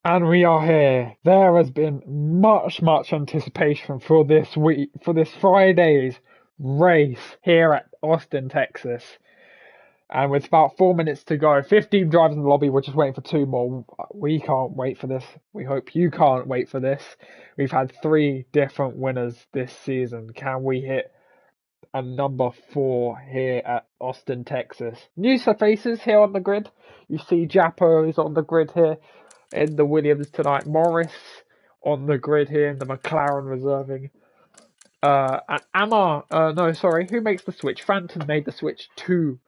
And we are here. There has been much anticipation for this week, for this Friday's race here at Austin, Texas. And with about 4 minutes to go, 15 drivers in the lobby, we're just waiting for two more. We can't wait for this. We hope you can't wait for this. We've had three different winners this season. Can we hit a number four here at Austin, Texas? New faces here on the grid. You see Japo is on the grid here in the Williams tonight. Morris on the grid here in the McLaren reserving. And Amar, no, sorry, who makes the switch? Phantom made the switch to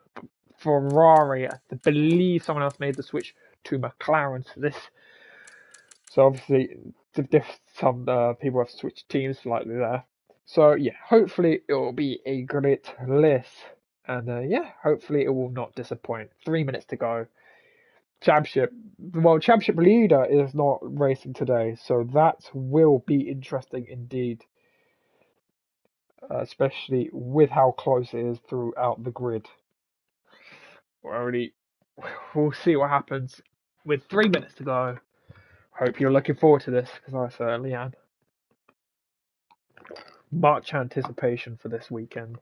Ferrari. I believe someone else made the switch to McLaren. So obviously, some people have switched teams slightly there. So yeah, hopefully it will be a great race, and yeah, hopefully it will not disappoint. 3 minutes to go. Championship leader is not racing today, so that will be interesting indeed, especially with how close it is throughout the grid. We'll see what happens with 3 minutes to go. Hope you're looking forward to this, because I certainly am. Much anticipation for this weekend,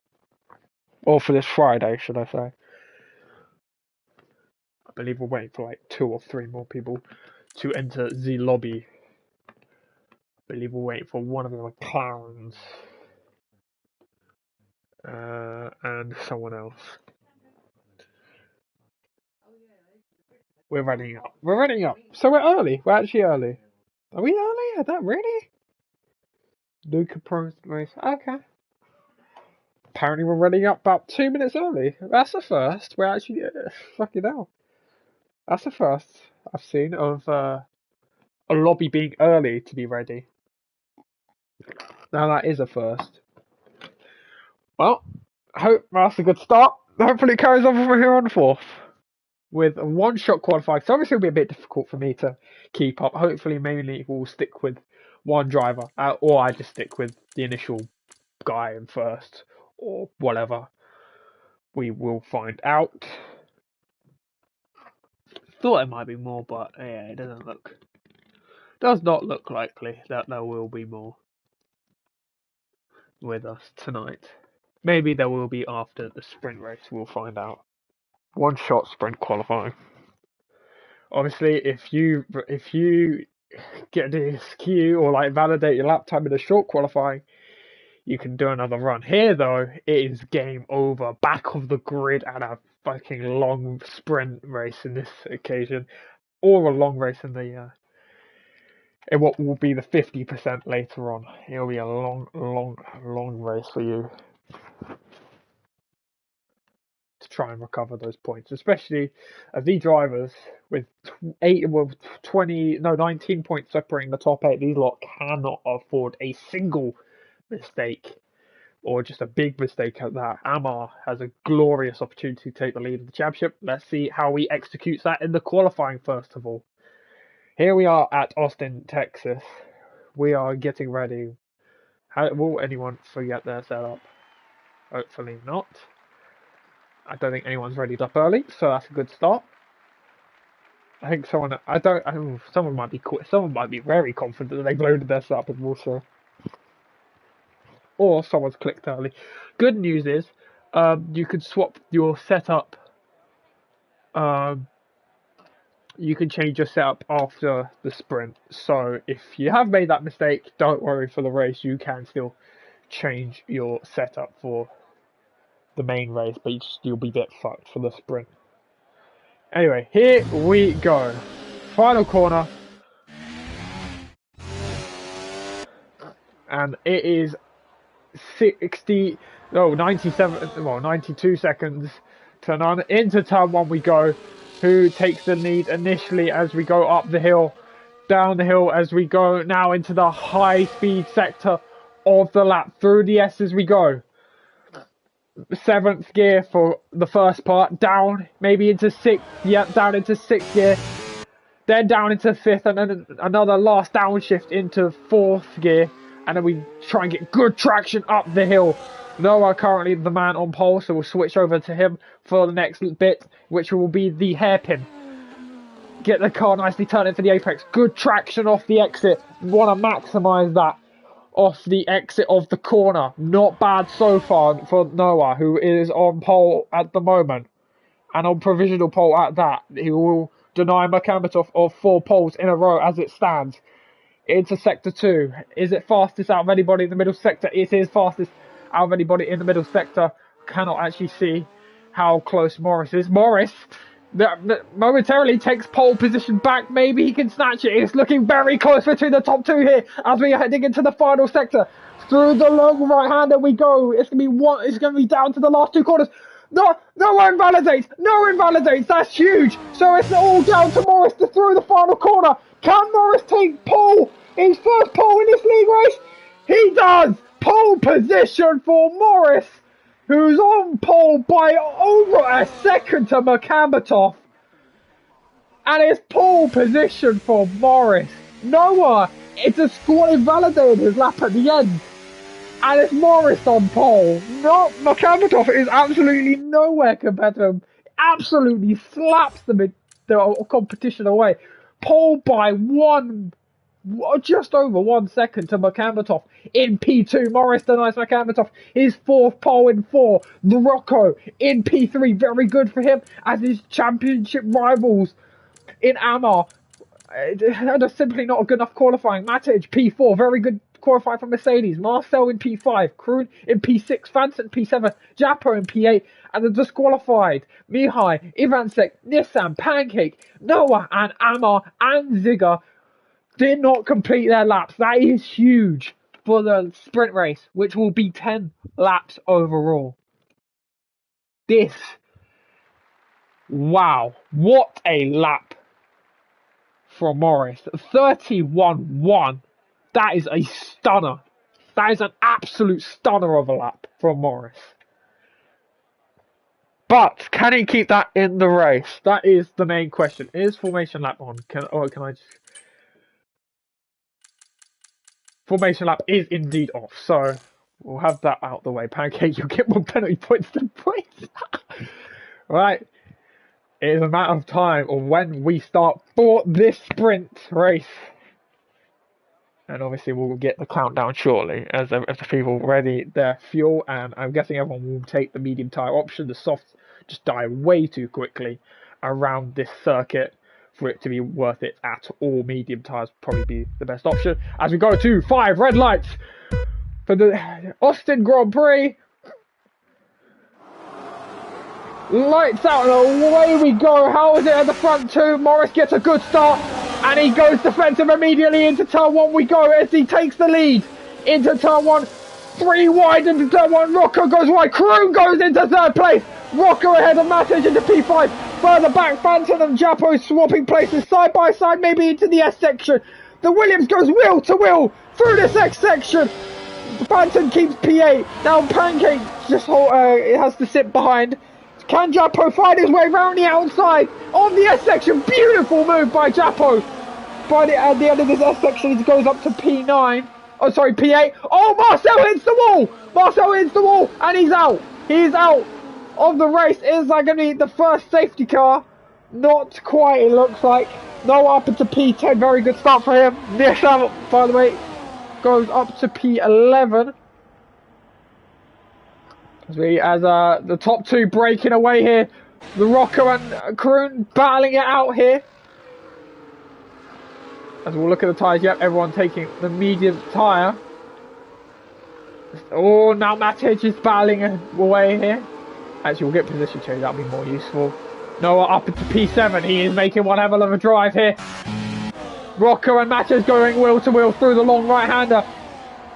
or for this Friday, should I say. I believe we're waiting for like 2 or 3 more people to enter the lobby. I believe we're waiting for one of the McLarens. And someone else. We're running up. We're running up. So we're early. We're actually early. Are we early? Is that really? Luca Pro's race. Okay. Apparently we're running up about 2 minutes early. That's the first. We're actually fucking hell. That's the first I've seen of a lobby being early to be ready. Now that is a first. Well, I hope that's a good start. Hopefully it carries on from here on forth. With a one-shot qualifying, so obviously it'll be a bit difficult for me to keep up. Hopefully, mainly we'll stick with one driver, or I just stick with the initial guy in first, or whatever. We will find out. Thought it might be more, but yeah, it does not look likely that there will be more with us tonight. Maybe there will be after the sprint race. We'll find out. One-shot sprint qualifying. Obviously, if you get this queue or like validate your lap time in a short qualifying, you can do another run. Here though, it is game over. Back of the grid and a fucking long sprint race in this occasion, or a long race in in what will be the 50% later on. It'll be a long race for you to try and recover those points, especially as the drivers with 19 points separating the top eight. These lot cannot afford a single mistake, or just a big mistake at that. Amar has a glorious opportunity to take the lead of the championship. Let's see how he executes that in the qualifying first of all. Here we are at Austin, Texas. We are getting ready. Will anyone forget their setup? Hopefully not. I don't think anyone's readied up early, so that's a good start. I think someone might be very confident that they've loaded their setup with also. Or someone's clicked early. Good news is, you can swap your setup. You can change your setup after the sprint. So if you have made that mistake, don't worry for the race. You can still change your setup for the main race, but you'll be a bit fucked for the sprint. Anyway, here we go. Final corner. And it is 92 seconds to none. Into turn one we go. Who takes the lead initially as we go up the hill, down the hill as we go now into the high speed sector of the lap. Through the S as we go. 7th gear for the first part, down maybe into 6th, down into 6th gear, then down into 5th, and then another last downshift into 4th gear, and then we try and get good traction up the hill. Noah currently the man on pole, so we'll switch over to him for the next bit, which will be the hairpin. Get the car nicely turning for the apex. Good traction off the exit. Want to maximise that off the exit of the corner. Not bad so far for Noah, who is on pole at the moment. And on provisional pole at that. He will deny Merkamatov of 4 poles in a row as it stands. Into sector 2. Is it fastest out of anybody in the middle sector? It is fastest out of anybody in the middle sector. Cannot actually see how close Morris is. Morris momentarily takes pole position back. Maybe he can snatch it. It's looking very close between the top 2 here as we are heading into the final sector. Through the long right-hander we go. It's gonna be down to the last 2 corners. No one invalidates. No one invalidates. That's huge. So it's all down to Morris to through the final corner. Can Morris take pole? His first pole in this league race? He does. Pole position for Morris, who's on pole by over a second to Merkamatov. And it's pole position for Morris. Noah, it's a squad invalidated his lap at the end. And it's Morris on pole. No, Merkamatov is absolutely nowhere compared to him. Absolutely slaps the competition away. Pole by just over 1 second to Merkamatov in P2. Morris denies Merkamatov his 4th pole in 4. The Rocco in P3. Very good for him as his championship rivals in Amar. That's simply not a good enough qualifying. Matic P4. Very good qualifying for Mercedes. Marcel in P5. Kroon in P6. Fanson P7. Japo in P8. And the disqualified Mihai, Ivansek, Nissan, Pancake, Noah and Amar and Ziga did not complete their laps. That is huge for the sprint race, which will be 10 laps overall. Wow, what a lap from Morris. 31-1. That is a stunner. That is an absolute stunner of a lap from Morris. But can he keep that in the race? That is the main question. Is formation lap on? Can I just... Formation lap is indeed off, so we'll have that out the way. Pancake, you'll get more penalty points than points. Right. It is a matter of time of when we start for this sprint race. And obviously we'll get the countdown shortly as the people ready their fuel. And I'm guessing everyone will take the medium tyre option. The softs just die way too quickly around this circuit for it to be worth it at all. Medium tyres probably be the best option. As we go to 5 red lights for the Austin Grand Prix. Lights out and away we go. How is it at the front 2? Morris gets a good start and he goes defensive immediately into turn 1 we go as he takes the lead into turn 1. 3 wide into turn 1. Rocco goes wide. Kroon goes into 3rd place. Rocco ahead of Matic into P5. Further back, Fanton and Japo swapping places side by side, maybe into the S section. The Williams goes wheel to wheel through this X section. Fanton keeps P8. Now Pancake just it has to sit behind. Can Japo find his way round the outside on the S section? Beautiful move by Japo. At the end of this S section, he goes up to P9. Oh, sorry, P8. Oh, Marcel hits the wall. Marcel hits the wall, and he's out. He's out of the race. Is that going to be the first safety car? Not quite, it looks like. No, up into P10. Very good start for him. Nissan, by the way, goes up to P11. As the top 2 breaking away here. The Rocco and Kroon battling it out here. As we'll look at the tyres, yep, everyone taking the medium tyre. Oh, now Matic is battling away here. Actually, we'll get position change, that'll be more useful. Noah up into P7, he is making one hell of a drive here. Rocco and Matic going wheel to wheel through the long right-hander.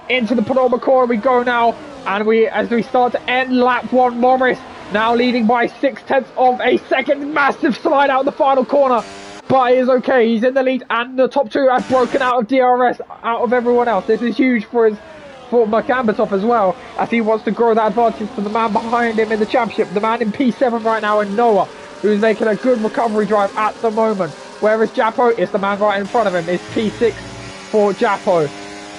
Into the penultimate corner we go now. And as we start to end lap 1, Morris now leading by 6/10 of a second. Massive slide out the final corner. But it is okay, he's in the lead and the top 2 have broken out of DRS, out of everyone else. This is huge for Merkamatov as well, as he wants to grow that advantage to the man behind him in the championship. The man in P7 right now in Noah, who's making a good recovery drive at the moment. Whereas Japo is the man right in front of him. It's P6 for Japo.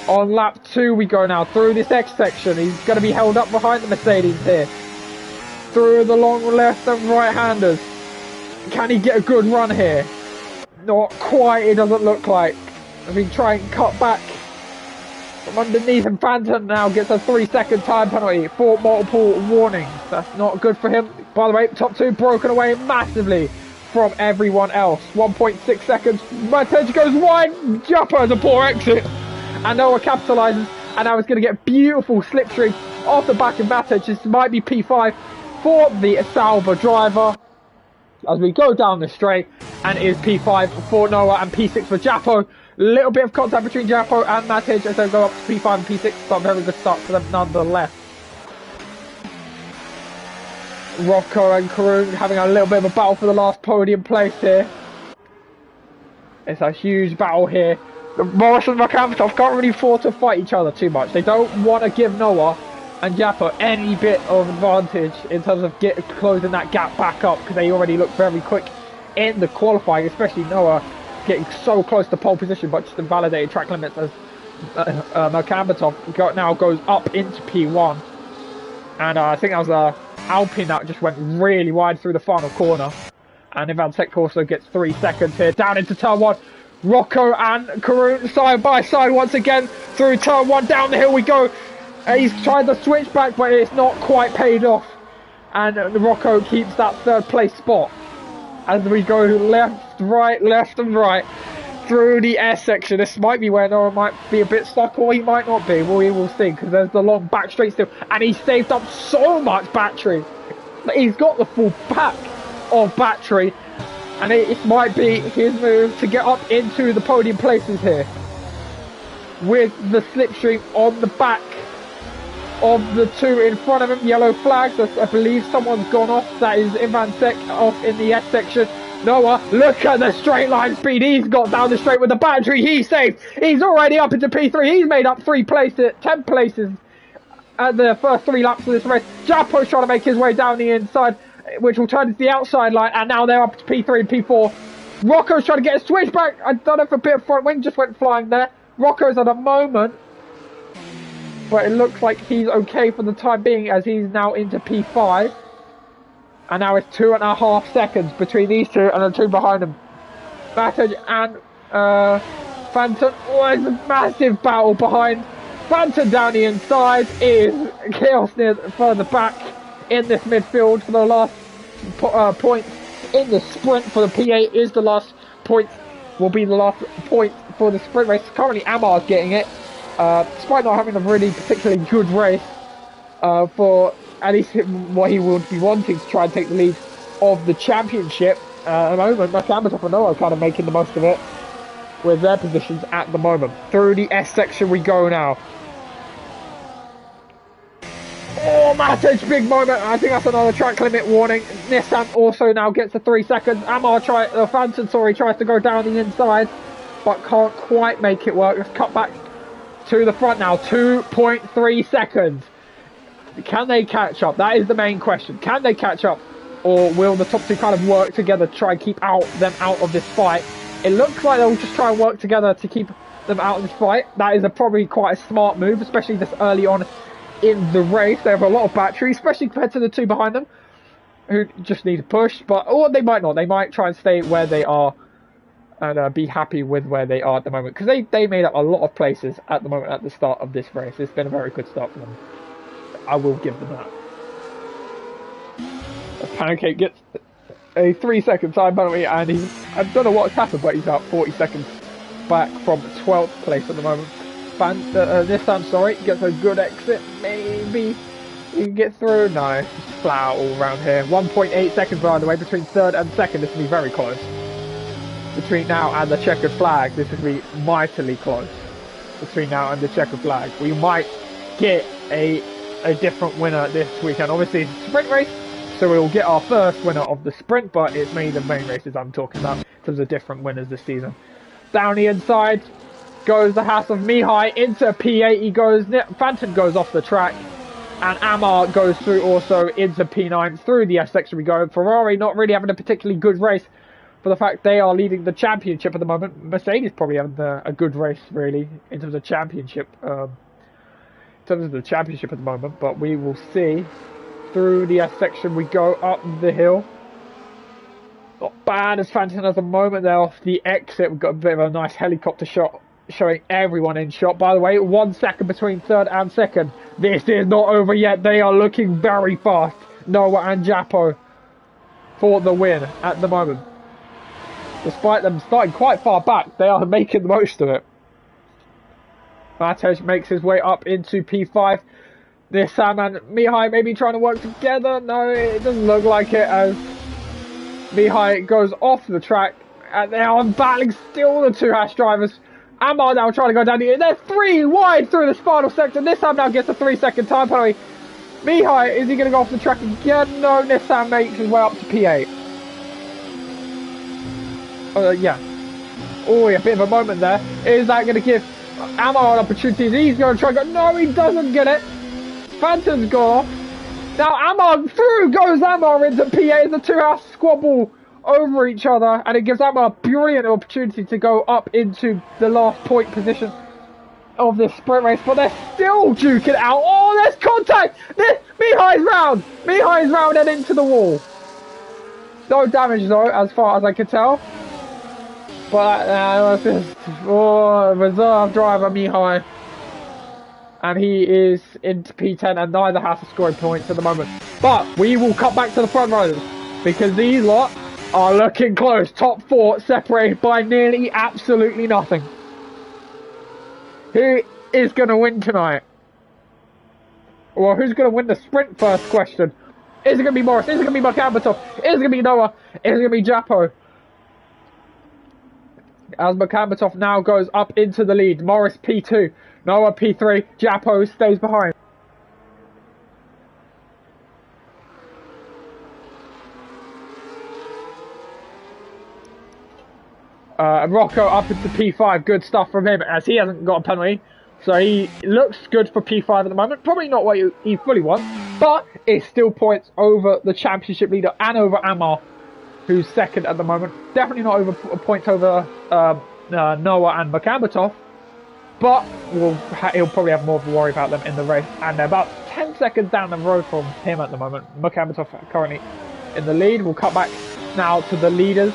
On lap 2 we go now, through this X section. He's going to be held up behind the Mercedes here. Through the long left and right-handers. Can he get a good run here? Not quite, it doesn't look like. I mean, try and cut back from underneath, and Phantom now gets a 3-second time penalty for multiple warnings. That's not good for him. By the way, top two broken away massively from everyone else. 1.6 seconds. Matic goes wide. Jumper has a poor exit. And Noah capitalizes. And now it's going to get beautiful slipstream off the back of Matic. This might be P5 for the Sauber driver as we go down the straight, and it is P5 for Noah and P6 for Japo. Little bit of contact between Japo and Matic as they go up to P5 and P6, but very good start for them nonetheless. Rocco and Karun having a little bit of a battle for the last podium place here. It's a huge battle here. Morris and Makamatov can't really afford to fight each other too much. They don't want to give Noah and Japo any bit of advantage in terms of closing that gap back up, because they already look very quick in the qualifying, especially Noah getting so close to pole position, but just invalidated track limits as Makamatov now goes up into P1. And I think that was Alpine that just went really wide through the final corner. And Ivan Sek also gets 3 seconds here, down into turn 1. Rocco and Karun side by side once again through turn 1, down the hill we go. He's tried to switch back, but it's not quite paid off. And Rocco keeps that 3rd place spot as we go left and right through the S section. This might be where Noah might be a bit stuck, or he might not be. We will see, because there's the long back straight still. And he's saved up so much battery. He's got the full pack of battery. And it might be his move to get up into the podium places here. With the slipstream on the back of the two in front of him. Yellow flags. I believe someone's gone off. That is Ivan Sek off in the S section. Noah, look at the straight line speed he's got down the straight with the battery. He's safe. He's already up into P3. He's made up 10 places at the first 3 laps of this race. Japo's trying to make his way down the inside, which will turn into the outside line, and now they're up to P3 and P4. Rocco's trying to get a switch back. I don't know if a bit of front wing just went flying there. Rocco's at a moment, but it looks like he's okay for the time being as he's now into P5. And now it's 2.5 seconds between these two and the two behind him. Matic and Phantom. Oh, it's a massive battle behind. Phantom down the inside. It is Chaos near further back in this midfield for the last point in the sprint for the P8 is the last point, will be the last point for the sprint race. Currently Amar's getting it, despite not having a really particularly good race, for at least what he would be wanting to try and take the lead of the championship. At the moment, Makamatov and Noah are kind of making the most of it with their positions at the moment. Through the S section we go now. Oh, Matic, big moment. I think that's another track limit warning. Nissan also now gets a 3 seconds. Phantom, tries to go down the inside, but can't quite make it work. Let's cut back to the front now. 2.3 seconds. Can they catch up? That is the main question. Can they catch up? Or will the top two kind of work together to try and keep them out of this fight? It looks like they'll just try and work together to keep them out of this fight. That is probably quite a smart move, especially this early on in the race. They have a lot of battery, especially compared to the two behind them, who just need a push. Or they might not. They might try and stay where they are and be happy with where they are at the moment, because they made up a lot of places at the moment at the start of this race. It's been a very good start for them. I will give them that. Pancake gets a 3 second time penalty, and I don't know what's happened, but he's out 40 seconds back from 12th place at the moment. This time, gets a good exit. Maybe he can get through. No, it's flat out all around here. 1.8 seconds, by the way, between 3rd and 2nd. This will be very close. Between now and the checkered flag, this will be mightily close. Between now and the checkered flag, we might get a different winner this weekend. Obviously, it's a sprint race, so we'll get our first winner of the sprint, but it's mainly the main races I'm talking about in terms of different winners this season. Down the inside goes the house of Mihai into P8. Phantom goes off the track, and Amar goes through also into P9. Through the S section we go. Ferrari not really having a particularly good race for the fact they are leading the championship at the moment. Mercedes probably having a good race really in terms of championship. In terms of the championship at the moment, but we will see. Through the S section we go up the hill. Not bad as Phantom has a moment there off the exit. We've got a bit of a nice helicopter shot showing everyone in shot. By the way, 1 second between third and second. This is not over yet. They are looking very fast. Noah and Japo for the win at the moment. Despite them starting quite far back, they are making the most of it. Matej makes his way up into P5. This Sam and Mihai maybe trying to work together. No, it doesn't look like it, as Mihai goes off the track, and they are battling still, the two Hash drivers. Amar now trying to go down the... They're 3 wide through this final sector. Nissan now gets a 3-second time penalty. Mihai, is he going to go off the track again? No, Nissan makes his way up to P8. Yeah. Oh, a bit of a moment there. Is that going to give Amar an opportunity? He's going to try and go... No, he doesn't get it. Phantom's gone off. Now Amar, through goes Amar into P8 as the two Hash squabble over each other, and it gives Amar a brilliant opportunity to go up into the last point position of this sprint race, but they're still duking it out. Oh, there's contact! Mihai's round! Mihai's round and into the wall. No damage though, as far as I can tell. But reserve driver Mihai. And he is into P10, and neither has to score points at the moment. But we will cut back to the front runners, because these lot are looking close. Top 4 separated by nearly absolutely nothing. Who is going to win tonight? Well, who's going to win the sprint first question? Is it going to be Morris? Is it going to be Makambatov? Is it going to be Noah? Is it going to be Japo? As Makambatov now goes up into the lead. Morris P2. Noah P3, Japo stays behind. Rocco up into P5, good stuff from him, as he hasn't got a penalty. So he looks good for P5 at the moment. Probably not what he fully wants, but it's still points over the championship leader and over Amar, who's second at the moment. Definitely not over points over Noah and Makambatov. But he'll probably have more of a worry about them in the race. And they're about 10 seconds down the road from him at the moment. Makambatov currently in the lead. We'll cut back now to the leaders,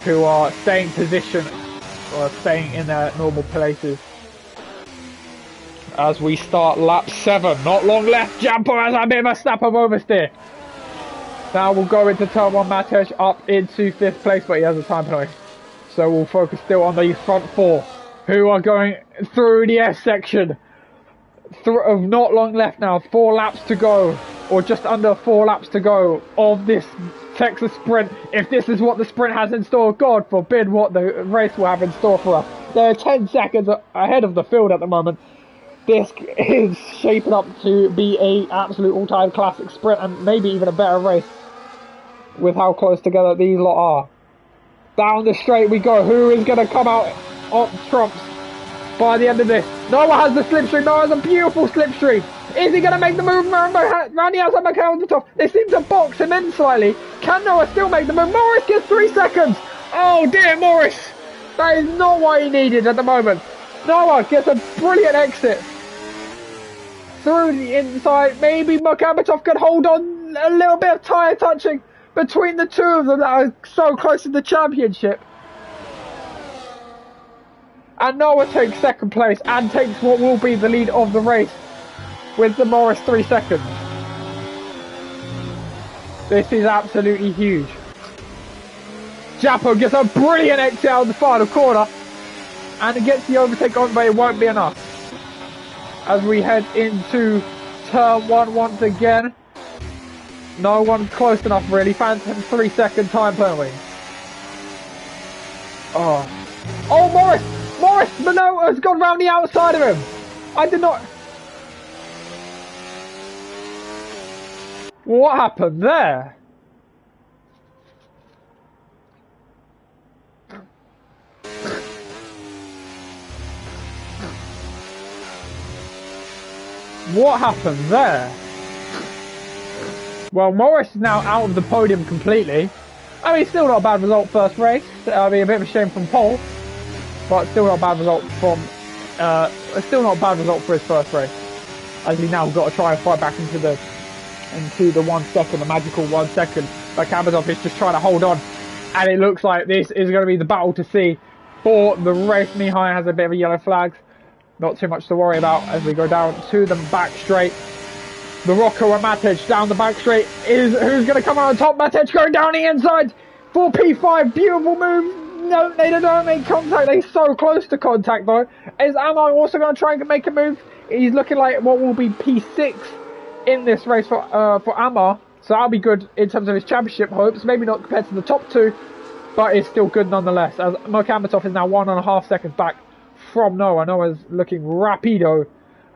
who are staying position, or staying in their normal places. As we start lap 7. Not long left. Jumper has a bit of a snap of oversteer. Now we'll go into turn 1. Matej up into 5th place, but he has a time penalty. So we'll focus still on the front 4. Who are going through the S section. Not long left now. 4 laps to go. Or just under 4 laps to go of this Texas sprint. If this is what the sprint has in store, God forbid what the race will have in store for us. They're 10 seconds ahead of the field at the moment. This is shaping up to be an absolute all-time classic sprint, and maybe even a better race with how close together these lot are. Down the straight we go. Who is going to come out on trumps by the end of this? Noah has the slipstream. Noah has a beautiful slipstream. Is he going to make the move around the outside Makambatov? They seem to box him in slightly. Can Noah still make the move? Morris gets 3 seconds. Oh dear, Morris. That is not what he needed at the moment. Noah gets a brilliant exit through the inside. Maybe Makambatov can hold on. A little bit of tyre touching between the two of them that are so close to the championship. And Noah takes 2nd place and takes what will be the lead of the race with the Morris 3 seconds. This is absolutely huge. Japo gets a brilliant exit out of the final corner, and it gets the overtake on, but it won't be enough. As we head into turn 1 once again. No one close enough really. Phantom 3 second time penalty. Oh, Morris! Minota has gone round the outside of him. I did not... What happened there? What happened there? Well, Morris is now out of the podium completely. I mean, still not a bad result first race. I mean, a bit of a shame from Paul, but still not a bad result from. Still not a bad result for his first race, as he's now got to try and fight back into the 1 second, the magical 1 second. But Kabazov is just trying to hold on. And it looks like this is going to be the battle to see for the race. Mihai has a bit of a yellow flag. Not too much to worry about as we go down to the back straight. The Rocco and Matic down the back straight is who's going to come out on top. Matic going down the inside for P5. Beautiful move. No, they don't make contact. They're so close to contact though. Is Amar also going to try and make a move? He's looking like what will be P6 in this race for Amar. So that'll be good in terms of his championship hopes. Maybe not compared to the top two, but it's still good nonetheless. As Mokamatov is now 1.5 seconds back from Noah. Noah's looking rapido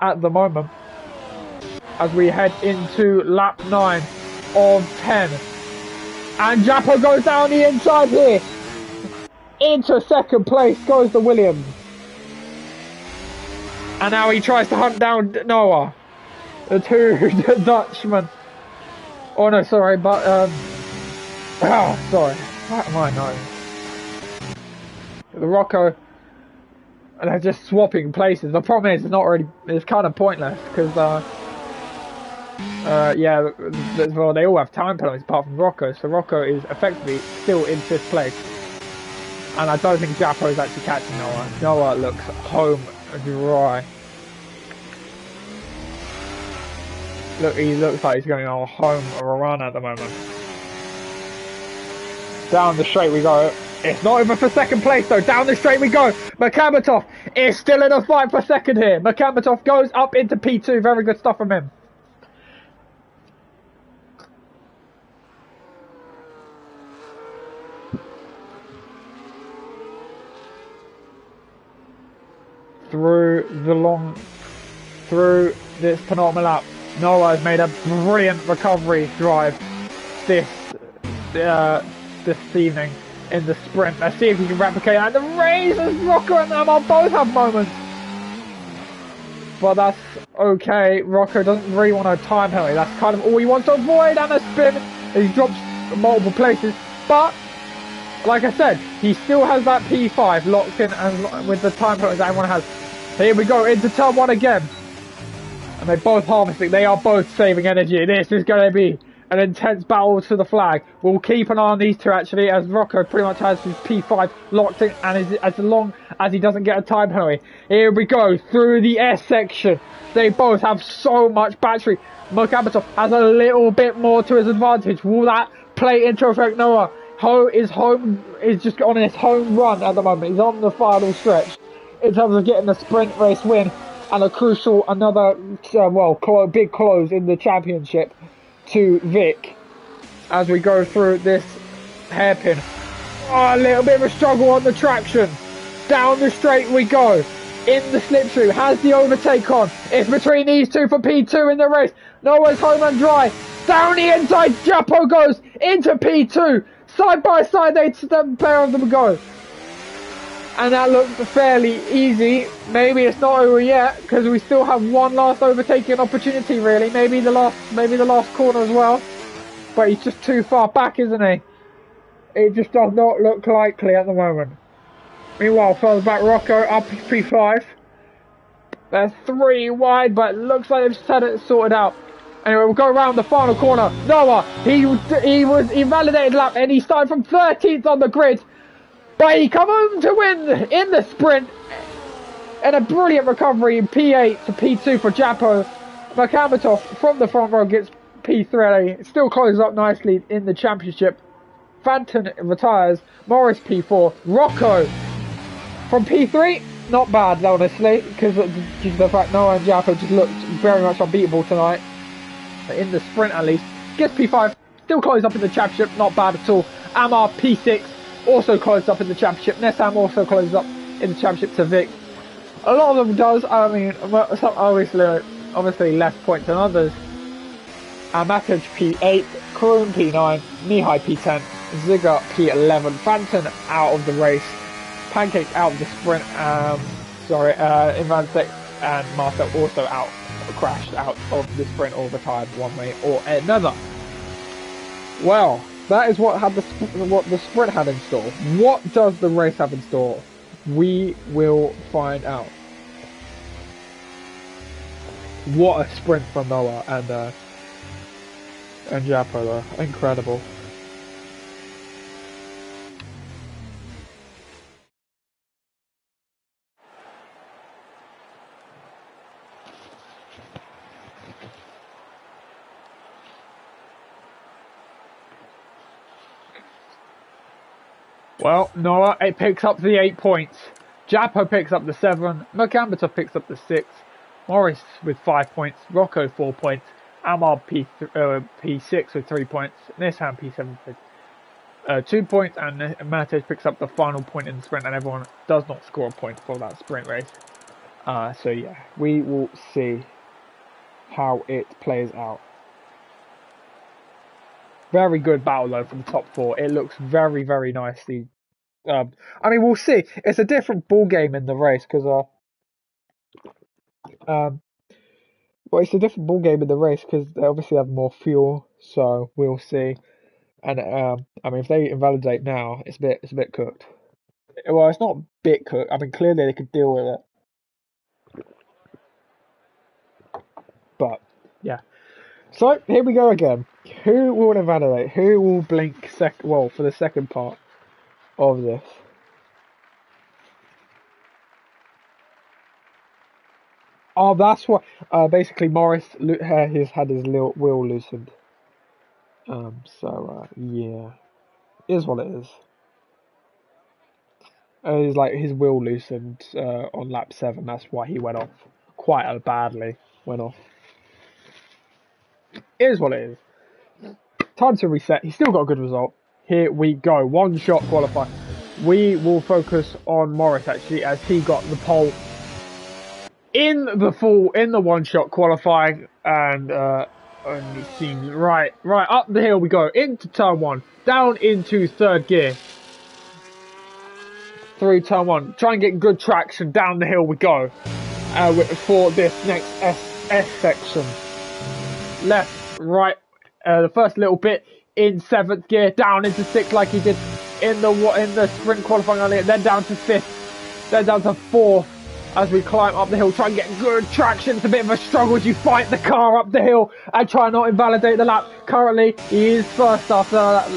at the moment. As we head into lap 9 of 10. And Japo goes down the inside here. Into second place goes the Williams. And now he tries to hunt down Noah. The two Dutchmen. Oh no, sorry, but sorry. What am I knowing? The Rocco. And they're just swapping places. The problem is it's kind of pointless because yeah, well, they all have time penalties apart from Rocco, so Rocco is effectively still in 5th place. And I don't think Japo is actually catching Noah. Noah looks home dry. Look, he looks like he's going on a home run at the moment. Down the straight we go. It's not over for second place though. Down the straight we go. Mokamatov is still in a fight for second here. Mokamatov goes up into P2. Very good stuff from him. Through this penultimate lap, Noah has made a brilliant recovery drive this evening in the sprint. Let's see if he can replicate that. The race as Rocco and Amar both have moments, but that's okay. Rocco doesn't really want a time penalty. That's kind of all he wants to avoid, and a spin. He drops multiple places, but like I said, he still has that P5 locked in, and with the time penalties that everyone has. Here we go into turn 1 again. And they're both harvesting. They are both saving energy. This is going to be an intense battle to the flag. We'll keep an eye on these two actually, as Rocco pretty much has his P5 locked in, and as long as he doesn't get a time penalty. Here we go through the S section. They both have so much battery. Mokamatov has a little bit more to his advantage. Will that play into effect? Noah is just on his home run at the moment. He's on the final stretch in terms of getting the sprint race win and a crucial big close in the championship to Vic as we go through this hairpin. Oh, a little bit of a struggle on the traction. Down the straight we go. In the slipstream, has the overtake on. It's between these two for P2 in the race. Noah's home and dry. Down the inside, Japo goes into P2. Side by side, the pair of them go. And that looks fairly easy. Maybe it's not over yet, because we still have one last overtaking opportunity really. Maybe the last corner as well. But he's just too far back, isn't he? It just does not look likely at the moment. Meanwhile, further back, Rocco up P5. They're 3 wide, but it looks like they've just had it sorted out. Anyway, we'll go around the final corner. Noah, he validated lap, and he started from 13th on the grid. But he come home to win in the sprint. And a brilliant recovery in P8 to P2 for Japo. Mokamatov from the front row gets P3. It still closes up nicely in the championship. Fanton retires. Morris P4. Rocco from P3. Not bad, honestly, because due to the fact Noah and Japo just looked very much unbeatable tonight. But in the sprint at least. Gets P5. Still closes up in the championship. Not bad at all. Amar P6. Also closed up in the championship. Nessam also closes up in the championship to Vic. A lot of them does. I mean, some obviously less points than others. Matic P8, Kroon P9, Mihai P10, Ziga P11, Fanton out of the race, Pancake out of the sprint. Ivan Sek and Marcel also crashed out of the sprint or retired one way or another. Well, that is what the sprint had in store. What does the race have in store? We will find out. What a sprint from Noah and Japo though. Incredible. Well, Noah, it picks up the 8 points. Japo picks up the 7. Mercambitov picks up the 6. Morris with 5 points. Rocco 4 points. Amar P6 with 3 points. Nissan P7 with 2 points. And Matej picks up the final point in the sprint. And everyone does not score a point for that sprint race. So yeah, we will see how it plays out. Very good battle though for the top 4. It looks very, very nicely. I mean, we'll see. It's a different ball game in the race because well, it's a different ball game in the race because they obviously have more fuel. So we'll see. And I mean, if they invalidate now, it's a bit cooked. Well, it's not a bit cooked. I mean, clearly they could deal with it. But yeah. So here we go again. Who will invalidate? Who will blink for the second part of this? Oh, that's what. Basically, Morris has had his wheel loosened. Yeah, it is what it is. It's like his wheel loosened on lap 7. That's why he went off quite badly. Went off. It is what it is. Time to reset. He's still got a good result. Here we go. One shot qualify. We will focus on Morris actually, as he got the pole in the one shot qualifying, and only seems right up the hill we go into turn 1, down into 3rd gear. Through turn 1, try and get good traction. Down the hill we go for this next S section. Left, right. The first little bit in 7th gear, down into 6th like he did in the sprint qualifying earlier, then down to 5th, then down to 4th as we climb up the hill, try and get good traction. It's a bit of a struggle as you fight the car up the hill and try not invalidate the lap. Currently, he is first after that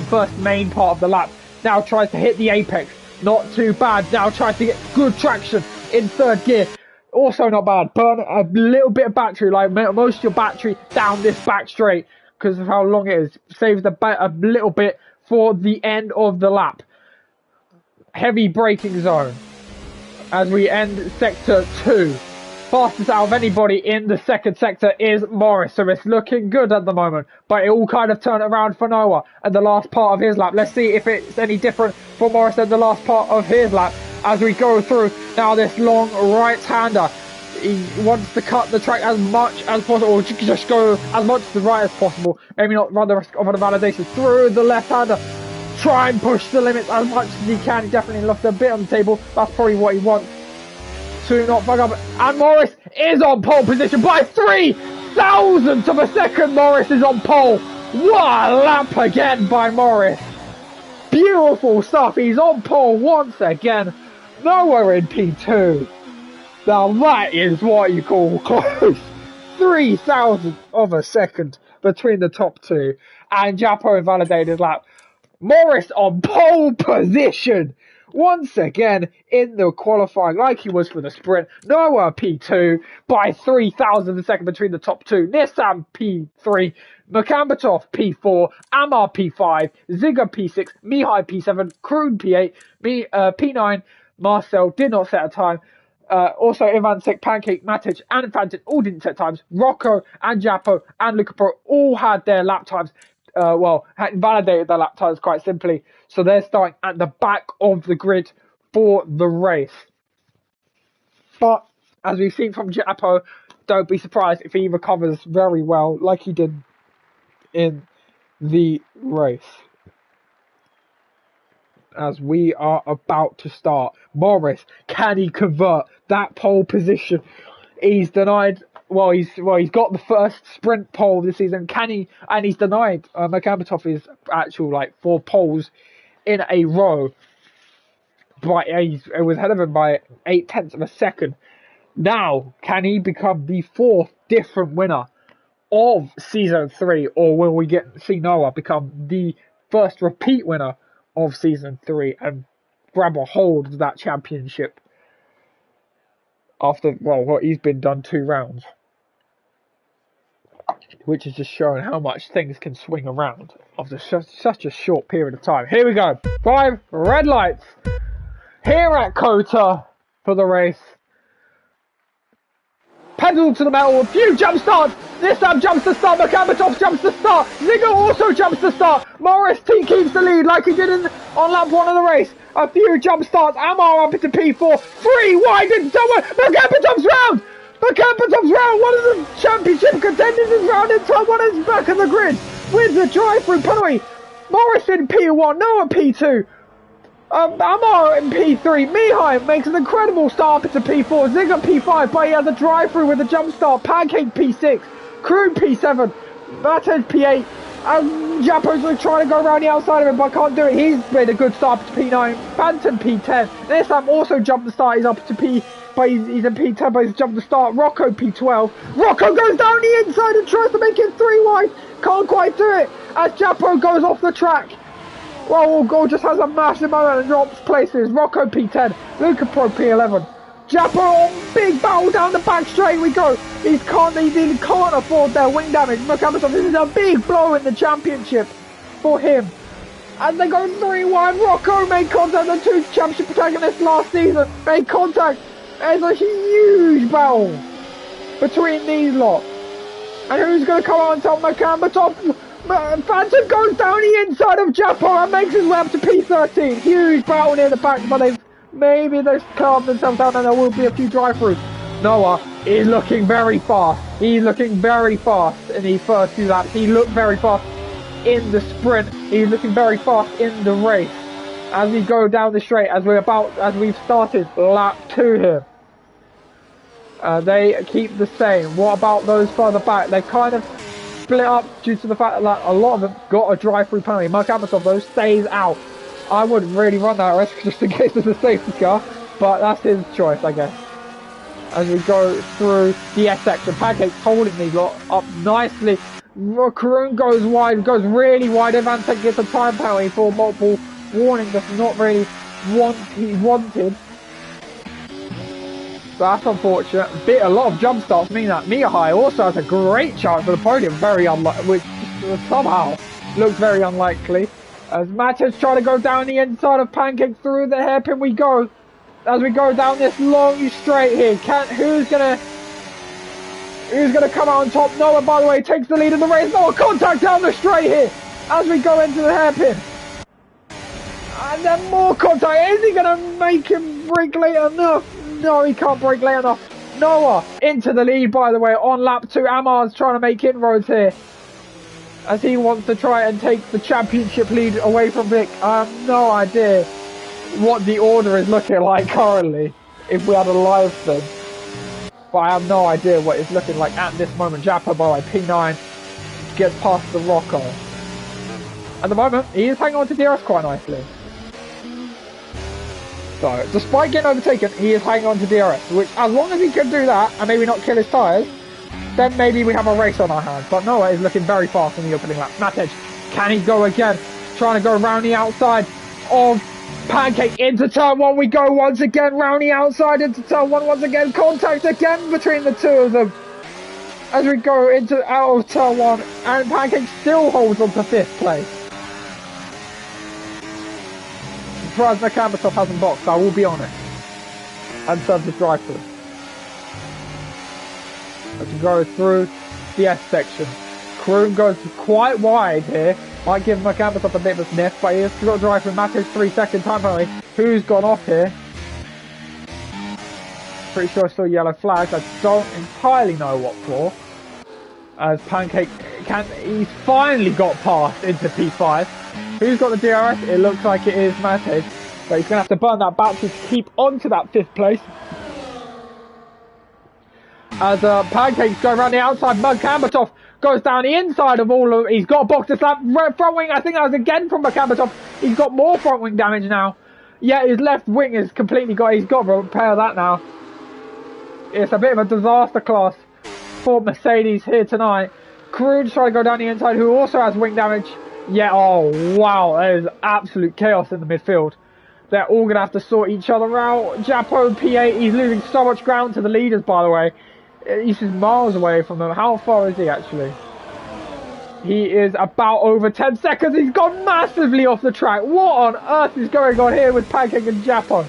first main part of the lap. Now tries to hit the apex, not too bad. Now tries to get good traction in 3rd gear. Also not bad. Burn a little bit of battery, like most of your battery down this back straight because of how long it is. Saves a little bit for the end of the lap. Heavy braking zone as we end sector 2. Fastest out of anybody in the 2nd sector is Morris, so it's looking good at the moment. But it all kind of turned around for Noah at the last part of his lap. Let's see if it's any different for Morris than the last part of his lap. As we go through now this long right-hander, he wants to cut the track as much as possible, or just go as much to the right as possible. Maybe not run the rest of the validation through the left-hander. Try and push the limits as much as he can. He definitely left a bit on the table. That's probably what he wants to not fuck up. And Morris is on pole position by 3 thousandths of a second. Morris is on pole. What a lap again by Morris. Beautiful stuff. He's on pole once again. Nowhere in P2. Now that is what you call close. 3 thousandths of a second between the top 2. And Japo invalidated his lap. Morris on pole position once again in the qualifying, like he was for the sprint. Noah P2 by 3 thousandths of a second between the top 2. Nissan P3, Mercambitov P4, Amar P5, Ziga P6, Mihai P7, Kroon P8, P9. Marcel did not set a time. Also, Ivan Sik, Pancake, Matic, and Fantin all didn't set times. Rocco and Japo and Luca Pro all had their lap times. Had validated their lap times quite simply. So they're starting at the back of the grid for the race. But as we've seen from Japo, don't be surprised if he recovers very well like he did in the race. As we are about to start, Morris, can he convert that pole position? He's denied. He's got the first sprint pole this season. Can he? And he's denied Mercambitov actual 4 poles in a row. But it was ahead of him by 0.8 of a second. Now, can he become the 4th different winner of season 3, or will we see Noah become the first repeat winner of season 3 and grab a hold of that championship after what he's been done 2 rounds? which is just showing how much things can swing around after such a short period of time. Here we go. 5 red lights here at Kota for the race. Pedal to the metal, a few jump starts. This time jumps to start, Makamatov jumps to start. Ziggler also jumps to start. Morris T keeps the lead like he did on lap 1 of the race. A few jump starts, Amar up into P4. 3 wide into someone. Makapatov's round. Makapatov's round. One of the championship contenders is round in turn 1 is back on the grid with the drive-through penalty. Morris in P1, Noah P2. Amar in P3, Mihai makes an incredible start up into P4, Ziggler P5, but he has a drive-through with a jump start, Pancake P6, Crew P7, Matej P8, and Japo's trying to go around the outside of him, but can't do it. He's made a good start up to P9, Banton P10, this time also jumped the start, he's up to P, but he's in P10, but he's jumped the start, Rocco P12, Rocco goes down the inside and tries to make it 3 wide, can't quite do it, as Japo goes off the track. Well, Gore just has a massive moment and drops places. Rocco P10, Luca Pro P11. Japo, big battle down the back straight we go. He can't afford their wing damage. Makamatov, this is a big blow in the championship for him. As they go 3 wide, Rocco made contact. The 2 championship protagonists last season made contact. There's a huge battle between these lot. And who's going to come out on top? Makamatov. Phantom goes down the inside of Japo and makes his way up to P13. Huge battle near the back, but they've calmed themselves down and there will be a few drive-throughs. Noah is looking very fast. He's looking very fast in these first few laps. He looked very fast in the sprint. He's looking very fast in the race. As we go down the straight, as we've started lap 2 here. They keep the same. What about those further back? They kind of split up due to the fact that a lot of them got a drive-through penalty. Mark Amatov though stays out. I wouldn't really run that risk just in case there's a safety car, but that's his choice, I guess. As we go through the S section, Pancake's holding these lot up nicely. Karoon goes wide, goes really wide. Evan gets a time penalty for multiple warning that's not really what he wanted. That's unfortunate. A lot of jump starts mean that Mihai also has a great chance for the podium, very unlikely, which somehow looks very unlikely. As Matej trying to go down the inside of Pancake through the hairpin we go. As we go down this long straight here, who's gonna come out on top? Noah, by the way, takes the lead in the race. Noah contact down the straight here as we go into the hairpin. And then more contact. Is he gonna make him brake late enough? No, he can't brake late enough. Noah into the lead, by the way, on lap 2. Amar's trying to make inroads here as he wants to try and take the championship lead away from Vic. I have no idea what the order is looking like currently if we had a live thing, but I have no idea what it's looking like at this moment. Jappa by P9 gets past the Rocco. At the moment, he is hanging on to DRS quite nicely. So, despite getting overtaken, he is hanging on to DRS, which, as long as he can do that, and maybe not kill his tyres, then maybe we have a race on our hands. But Noah is looking very fast in the opening lap. Matej, can he go again? Trying to go around the outside of Pancake into turn 1. We go once again, round the outside into turn 1 once again. Contact again between the two of them. As we go out of turn 1, and Pancake still holds on to 5th place. Surprised Makamatov hasn't boxed, I will be honest. And serves the drive-through. As we go through the S section. Kroon goes quite wide here. Might give Makamatov a bit of a sniff, but he has got to drive through Matej's 3-second time penalty. Who's gone off here? Pretty sure I saw yellow flags. I don't entirely know what for. As Pancake he's finally got past into P5. Who's got the DRS? It looks like it is Matej, but he's going to have to burn that battery to keep onto that 5th place. As Pancake's going around the outside, Makamatov goes down the inside of all of he's got a box to slap front wing. I think that was again from Makamatov. He's got more front wing damage now. Yeah, his left wing is completely he's got to repair that now. It's a bit of a disaster class for Mercedes here tonight. Kroon's trying to go down the inside, who also has wing damage. Yeah, oh wow, there's absolute chaos in the midfield. They're all going to have to sort each other out. Japo P8, he's losing so much ground to the leaders, by the way. He's just miles away from them. How far is he actually? He is about over 10 seconds. He's gone massively off the track. What on earth is going on here with Pancake and Japo?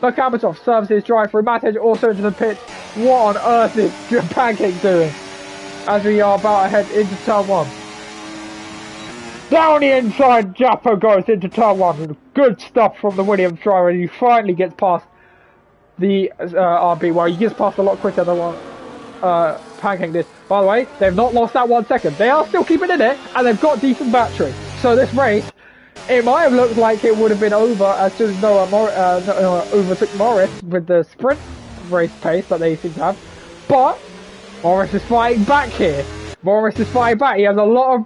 Makamatov serves his drive through. Matic also into the pit. What on earth is Pancake doing? As we are about to head into turn 1. Down the inside, Japo goes into turn 1. Good stuff from the Williams driver. He finally gets past the RB. Well, he gets past a lot quicker than what Pancake did. By the way, they've not lost that 1 second. They are still keeping it in, and they've got decent battery. So this race, it might have looked like it would have been over as soon as Noah overtook Morris with the sprint race pace that they seem to have. But Morris is fighting back here. Morris is fighting back. He has a lot of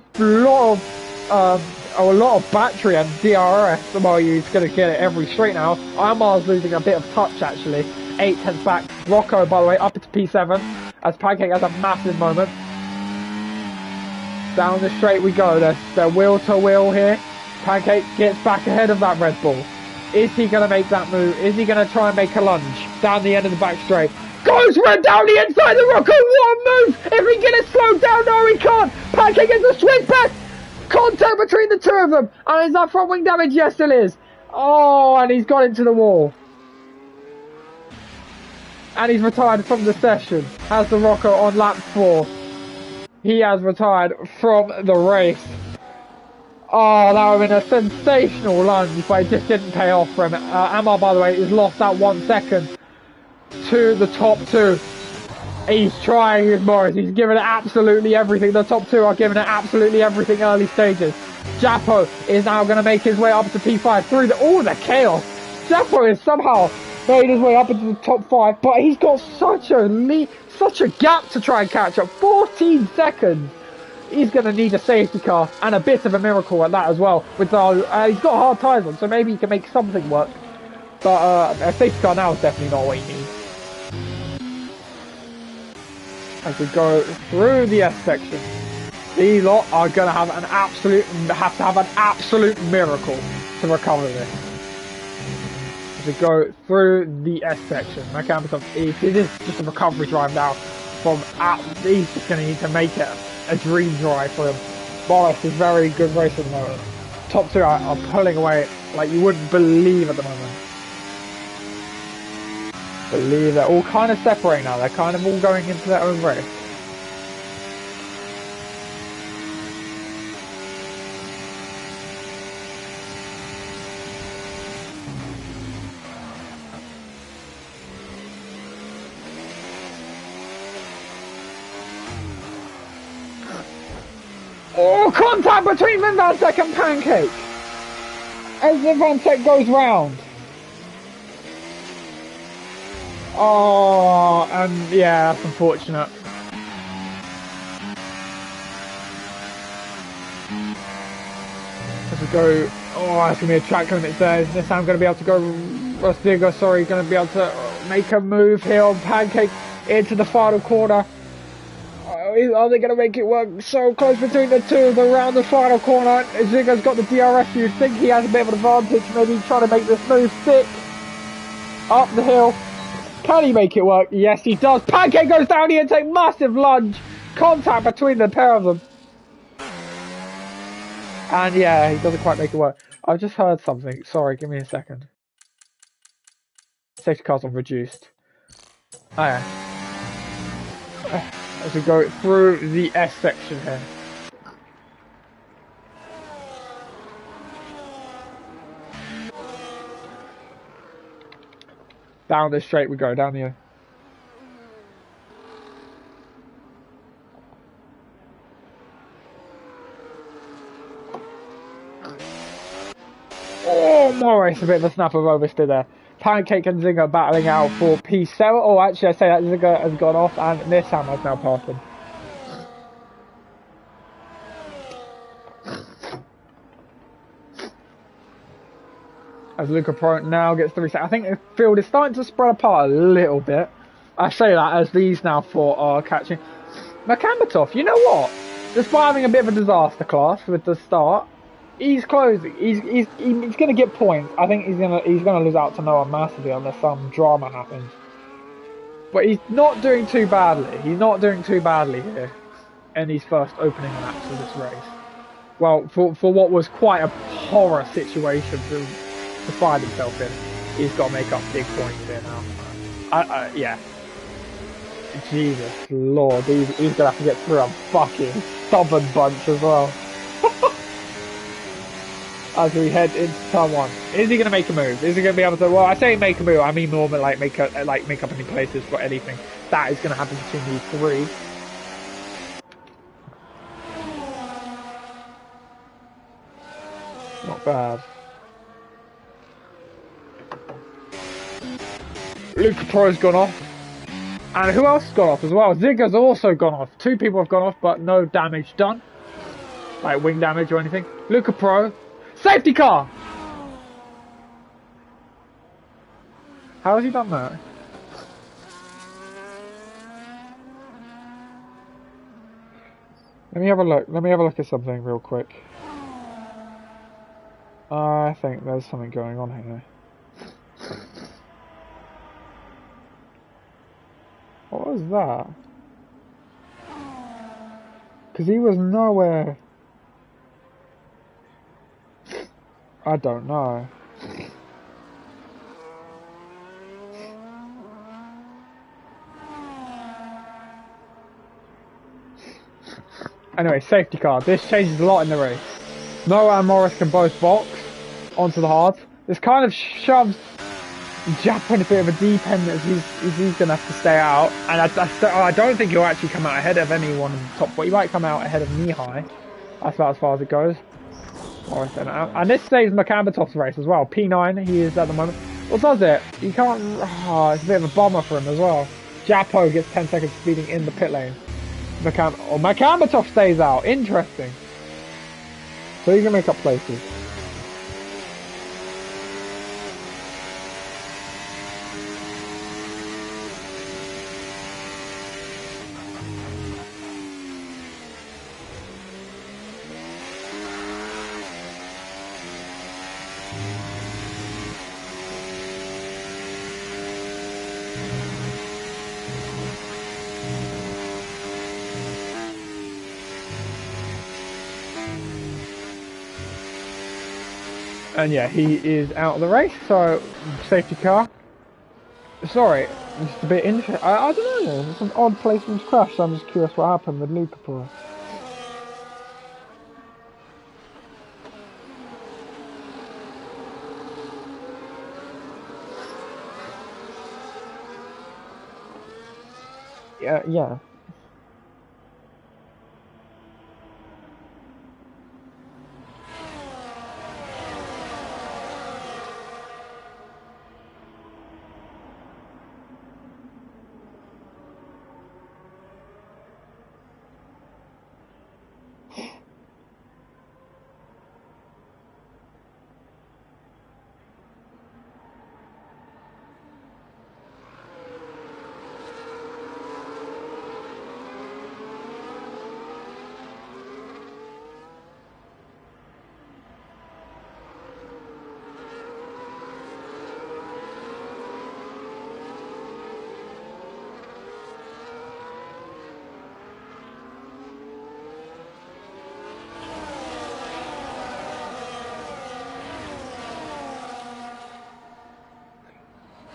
battery and DRS. Well, he's going to get it every straight now. Amar's losing a bit of touch actually. 8/10 back. Rocco, by the way, up into P7 as Pancake has a massive moment. Down the straight we go. They're wheel to wheel here. Pancake gets back ahead of that Red Bull. Is he going to make that move? Is he going to try and make a lunge down the end of the back straight? Goes red down the inside the Rocco. What a move! If he gets slowed down, no he can't. Pancake gets a swing back. Contact between the two of them. And is that front wing damage? Yes, it is. Oh, and he's got into the wall. And he's retired from the session. Has the Rocco on lap 4. He has retired from the race. Oh, that would have been a sensational lunge, but it just didn't pay off for him. Amar, by the way, has lost that 1 second to the top 2. He's trying with Morris. He's giving it absolutely everything. The top 2 are giving it absolutely everything early stages. Japo is now going to make his way up to P5 through all the chaos. Japo is somehow made his way up into the top 5, but he's got such a gap to try and catch up. 14 seconds. He's going to need a safety car and a bit of a miracle at that as well. With he's got hard tyres on, so maybe he can make something work. But a safety car now is definitely not what he needs. As we go through the S section, these lot are going to have to have an absolute miracle to recover this. As we go through the S section, Makamatov, it is just a recovery drive now. He's just going to need to make it a dream drive for him. Boris is very good racer at the moment. Top 2 are pulling away like you wouldn't believe at the moment. They're all kind of separating now. They're kind of all going into their own race. Oh, contact between Van Sek and Pancake as the Van Sek goes round. Oh, and yeah, that's unfortunate. As we go, oh, it's going to be a track limit there. Is Nissan going to be able to go, Rostigo, sorry, going to be able to make a move here on Pancake into the final corner. Are they going to make it work? So close between the two of them around the final corner. Ziga's got the DRS. You'd think he has a bit of an advantage. Maybe trying to make this move stick. Up the hill. Can he make it work? Yes, he does. Pancake goes down the intake. Massive lunge. Contact between the pair of them. And yeah, he doesn't quite make it work. I've just heard something. Sorry, give me a second. Safety car's on reduced. Oh yeah. As we go through the S section here. Down this straight we go, down here. Oh, Morris, a bit of a snap of oversteer there. Pancake and Zinger battling out for P7. Oh, actually, I say that Zinger has gone off and Nissan has now passed him. As Luca Pro now gets the reset. I think the field is starting to spread apart a little bit. I say that as these now 4 are catching. Makamatov, you know what? Despite having a bit of a disaster class with the start, he's closing. He's going to get points. I think he's gonna lose out to Noah massively unless some drama happens. But he's not doing too badly. He's not doing too badly here. in his first opening laps of this race. Well, for what was quite a horror situation to find himself in, he's got to make up big points here now. Yeah. Jesus Lord, he's gonna have to get through a fucking stubborn bunch as well. As we head into turn one, is he gonna make a move? Is he gonna be able to? Well, I say make a move. I mean more like make up any places for anything that is gonna happen between these three. Not bad. Luca Pro's gone off. And who else has gone off as well? Zigger's also gone off. 2 people have gone off, but no damage done. Like wing damage or anything. Luca Pro. Safety car! How has he done that? Let me have a look. Let me have a look at something real quick. I think there's something going on here. What was that? Because he was nowhere. I don't know. Anyway, safety car. This changes a lot in the race. Noah and Morris can both box onto the hards. This kind of shoves Jap in a bit of a deep end as he's going to have to stay out. And I don't think he'll actually come out ahead of anyone in the top 4. He might come out ahead of Mihai. That's about as far as it goes. Morris out. And this saves Makambatov's race as well. P9 he is at the moment. What does it? He can't... Oh, it's a bit of a bummer for him as well. Japo gets 10 seconds speeding in the pit lane. Makambatov stays out. Interesting. So he's going to make up places. And yeah, he is out of the race, so safety car. Sorry, just a bit interesting. I don't know, it's an odd placement crash, so I'm just curious what happened with Luca Pro. Yeah.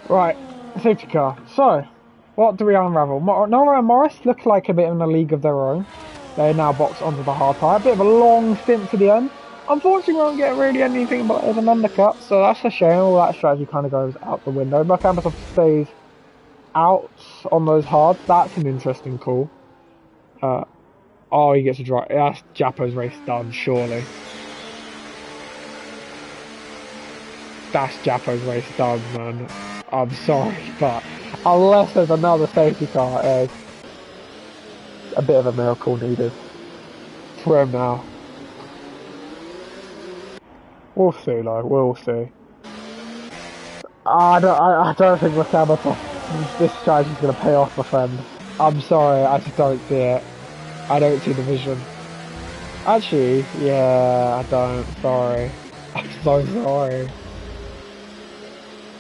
Right, safety car. So, what do we unravel? Nora and Morris look like a bit in a league of their own. They now box onto the hard tyre. A bit of a long stint to the end. Unfortunately, we won't get really anything but an undercut, so that's a shame. All that strategy kind of goes out the window. Makambatov stays out on those hards. That's an interesting call. Oh, he gets a drive. That's Japo's race done, surely. That's Japo's race done, man. I'm sorry, but unless there's another safety car, there's a bit of a miracle needed for him now. We'll see, though. We'll see. I don't think this strategy's going to pay off, my friend. I'm sorry, I just don't see it. I don't see the vision. Actually, yeah, I don't. Sorry. I'm so sorry.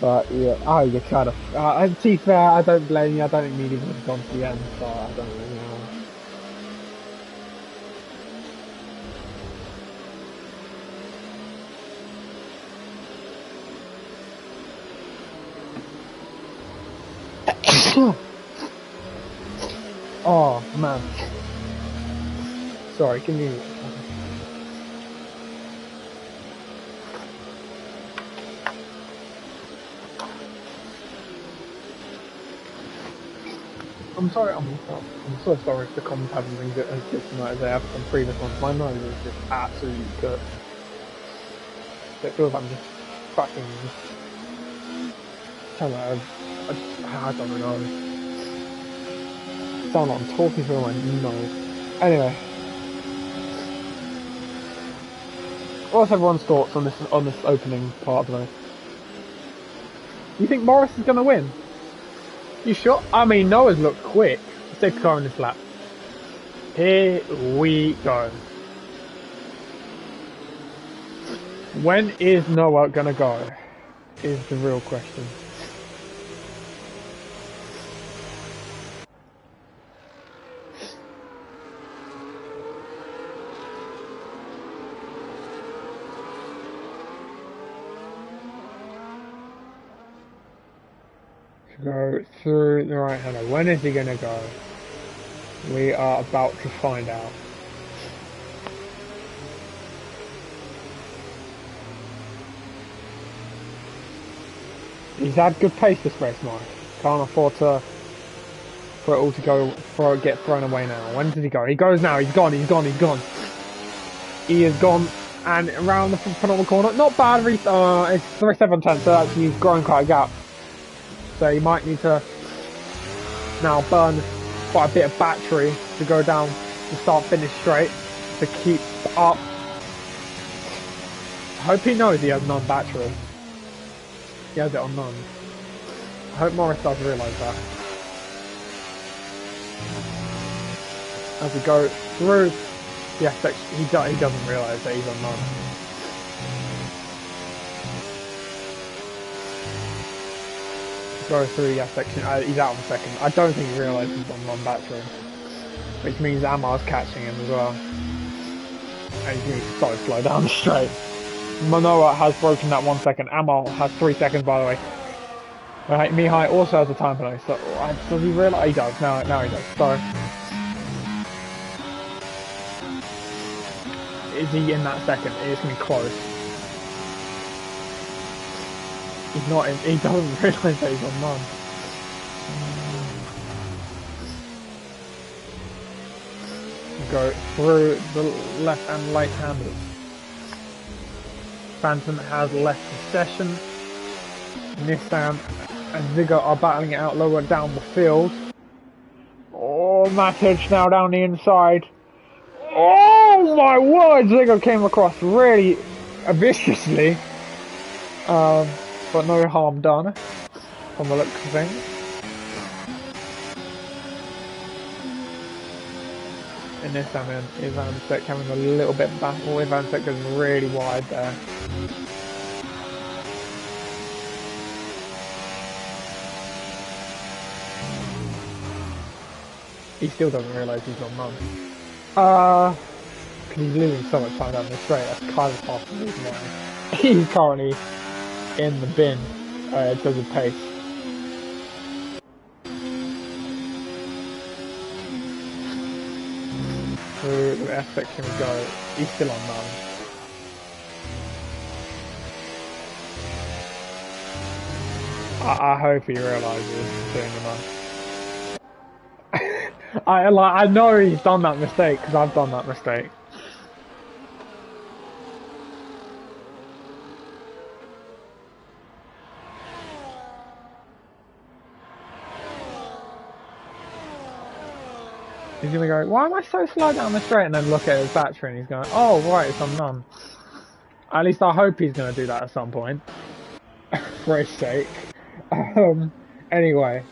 But yeah, oh, you're kind of. To be fair, I don't blame you. I don't think Media would have gone to the end, so I don't really know. Oh man. Sorry, give me. I'm sorry, I'm so sorry if the comms haven't been good as good tonight as they have from previous ones. My nose is just absolutely good. It feels like I'm just fucking. I don't know. Sound like I'm talking through my nose. Anyway. What's everyone's thoughts on this opening part of the race? You think Morris is gonna win? You sure? I mean, Noah's looked quick. Let's take a car in this lap. Here we go. When is Noah gonna go? Is the real question. Go through the right hander. When is he gonna go? We are about to find out. He's had good pace this race, Mike. Can't afford for it all to get thrown away now. When does he go? He goes now. He's gone. He is gone. And around the penultimate corner, not bad. It's 37-10, so actually he's growing quite a gap. So you might need to now burn quite a bit of battery to go down to start finish straight to keep up. I hope he knows he has none battery. He has it on none. I hope Morris does realise that. As we go through the aspect, he doesn't realise that he's on none. Go through the section. He's out in second. I don't think he realises he's on one battery, which means Amar's catching him as well, and he's going to start to slow down the straight. Manoa has broken that 1 second. Amar has 3 seconds, by the way. Right, Mihai also has a time penalty. So does he realise? He does. Now he does. So is he in that second? It's going to be close. He's not in, he doesn't realise that he's on none. Go through the left and right handers. Phantom has left the session. Nissan and Ziggo are battling it out lower down the field. Oh, Matic now down the inside. Oh my word, Ziggo came across really viciously. But no harm done, from the looks of things. In this time, Ivan Sek having a little bit back. Oh, Ivan Sek goes really wide there. He still doesn't realise he's on none. Because he's losing so much time down the straight. That's kind of half the reason why. He's currently in the bin in terms of pace. Through the F section we go. He's still on none. I hope he realises he's doing the none. I know he's done that mistake because I've done that mistake. He's gonna go, why am I so slow down the straight? And then look at his battery and he's going, oh right, it's on none. At least I hope he's gonna do that at some point. For his sake. Anyway.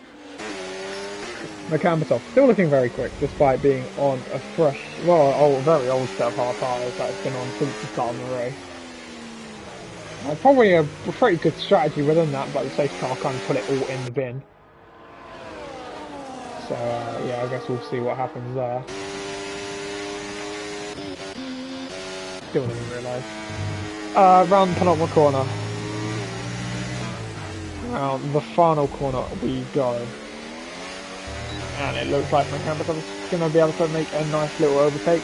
Makamatov still looking very quick despite being on a fresh, very old set of hard tyres that's been on since the start of the race. Probably a pretty good strategy within that, but the safety car can't put it all in the bin. So yeah, I guess we'll see what happens there. Still didn't realise. Round the penultimate corner. Round the final corner we go. And it looks like Macamberton's going to be able to make a nice little overtake.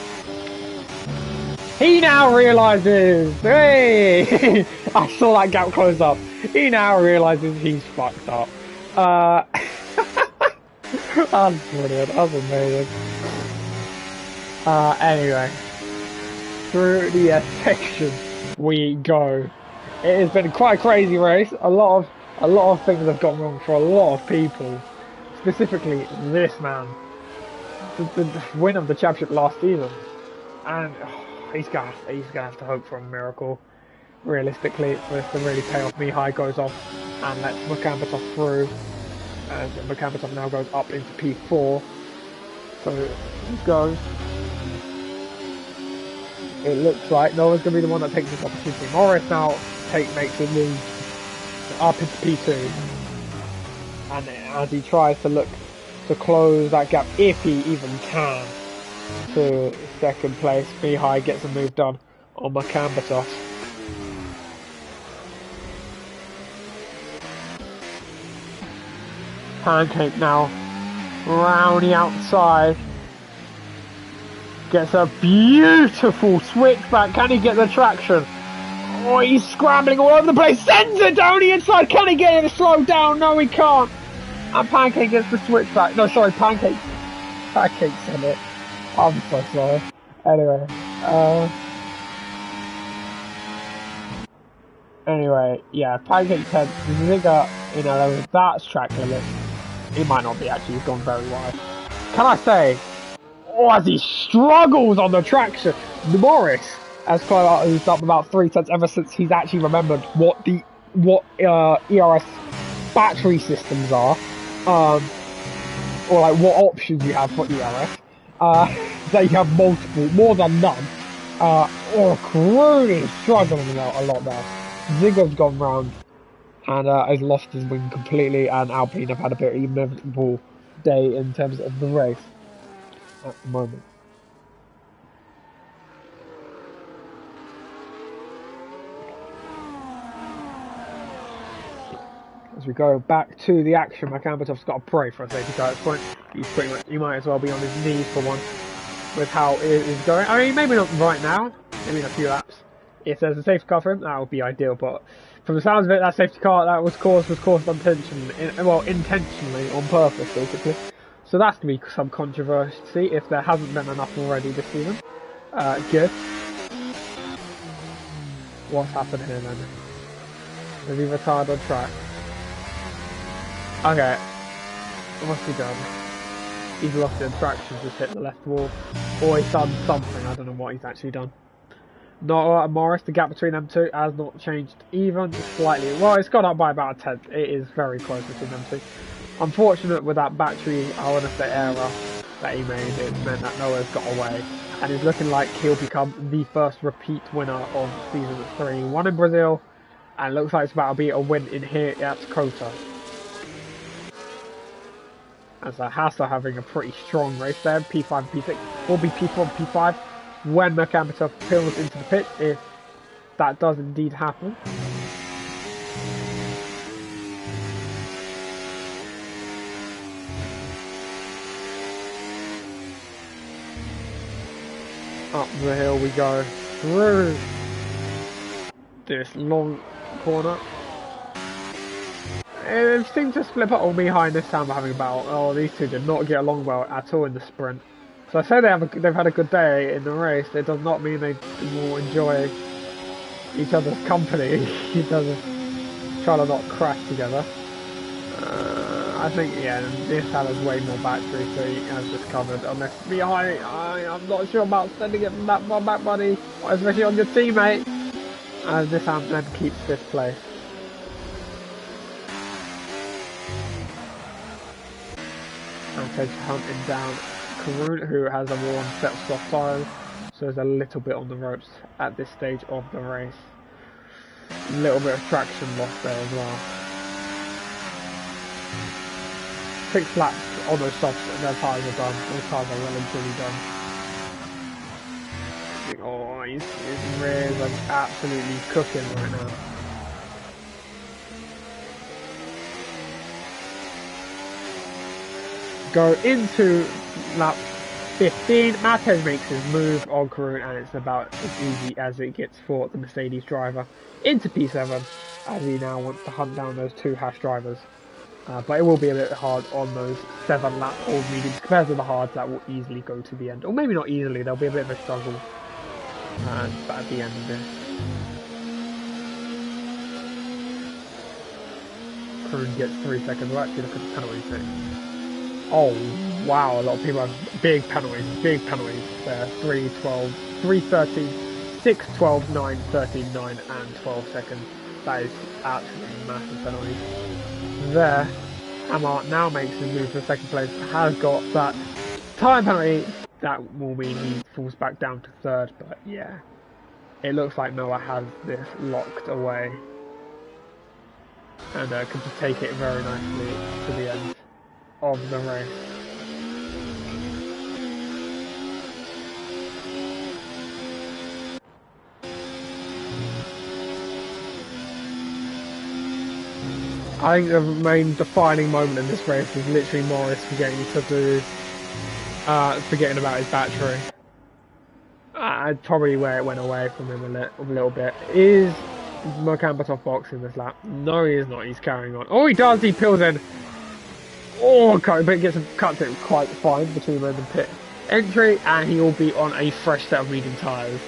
He now realises, hey, I saw that gap close up. He now realises he's fucked up. That's brilliant. That's amazing. Anyway, through the section we go. It has been quite a crazy race. A lot of things have gone wrong for a lot of people. Specifically, this man, the win of the championship last season, and he's gonna have to hope for a miracle, realistically, for this to really pay off. Mihai goes off and lets Macamberton through, and Macamberton now goes up into P4. So he goes. It looks like no one's gonna be the one that takes this opportunity. Morris now makes a move up into P2, and as he tries to look to close that gap, if he even can, to second place, Mihai gets a move done on Macamberton. Pancake now round the outside, gets a beautiful switchback. Can he get the traction? Oh, he's scrambling all over the place, sends it down the inside. Can he get it to slow down? No, he can't. And Pancake gets the switchback. No, sorry, Pancake sent it. I'm so sorry. Anyway, yeah, Pancake said Zigger, that's track limit. He might not be actually, he's gone very wide. Can I say, as he struggles on the traction, Morris has moved up about 3 tenths ever since he's actually remembered what ERS battery systems are, or like what options you have for ERS. That you have multiple, more than none. Crooney's struggling a lot there. Ziggo's gone round and has lost his win completely, and Alpine have had a very memorable day in terms of the race at the moment. As we go back to the action, Macamberton's got to pray for a safety car at this point. He's pretty much, he might as well be on his knees for one, with how it is going. I mean, maybe not right now, maybe in a few laps. If there's a safety car for him, that would be ideal, but from the sounds of it, that safety car that was caused intentionally, on purpose, basically. So that's going to be some controversy, if there hasn't been enough already this season. Good. What's happened here then? Has he retired on track? Okay. What's he done? He's lost the traction, just hit the left wall. Or he's done something, I don't know what he's actually done. Not Morris, the gap between them two has not changed even slightly. Well, it's gone up by about a tenth. It is very close between them two. Unfortunate with that battery, I want to say, error that he made. It meant that Noah's got away. And he's looking like he'll become the first repeat winner of season 3. One in Brazil, and it looks like it's about to be a win in here at Kota. As Hassler having a pretty strong race there. P5, P6 will be P4 and P5 when Macamberton peels into the pit, if that does indeed happen. Up the hill we go through this long corner. It seemed to split up on Mihai this time by having a battle. Oh, these two did not get along well at all in the sprint. So I say they've had a good day in the race. It does not mean they will enjoy each other's company. Each other try to not crash together. I think, yeah, this has way more battery, so he has just covered. Unless Mihai, I'm not sure about sending it from that far back, buddy. Especially on your teammate. As this hand then keeps fifth place. And hunting down Karun, who has a worn set of soft tyres, so there's a little bit on the ropes at this stage of the race. A little bit of traction lost there as well. 6 laps on those softs and their tyres are done. Those tyres are well and truly done. Oh, his rears are absolutely cooking right now. go into lap 15. Mattez makes his move on Karun, and it's about as easy as it gets for the Mercedes driver into P7, as he now wants to hunt down those two Haas drivers. But it will be a bit hard on those 7 lap old mediums compared to the hards that will easily go to the end. Or maybe not easily, there'll be a bit of a struggle at the end of this. Karun gets 3 seconds. We'll actually look at the penalties next. Oh, wow, a lot of people have big penalties there. 3, 12, 3, 13, 6, 12, 9, 13, 9, and 12 seconds. That is absolutely massive penalties. There, Hamar now makes his move to second place, has got that time penalty. That will mean he falls back down to 3rd, but yeah, it looks like Noah has this locked away and can take it very nicely to the end of the race. I think the main defining moment in this race is literally Morris forgetting about his battery. Probably where it went away from him a little bit. Is Mercambatoff boxing this lap? No, he is not. He's carrying on. Oh, he does. He peels in. Oh, but he gets cuts it quite fine between him and pit entry, and he will be on a fresh set of medium tyres.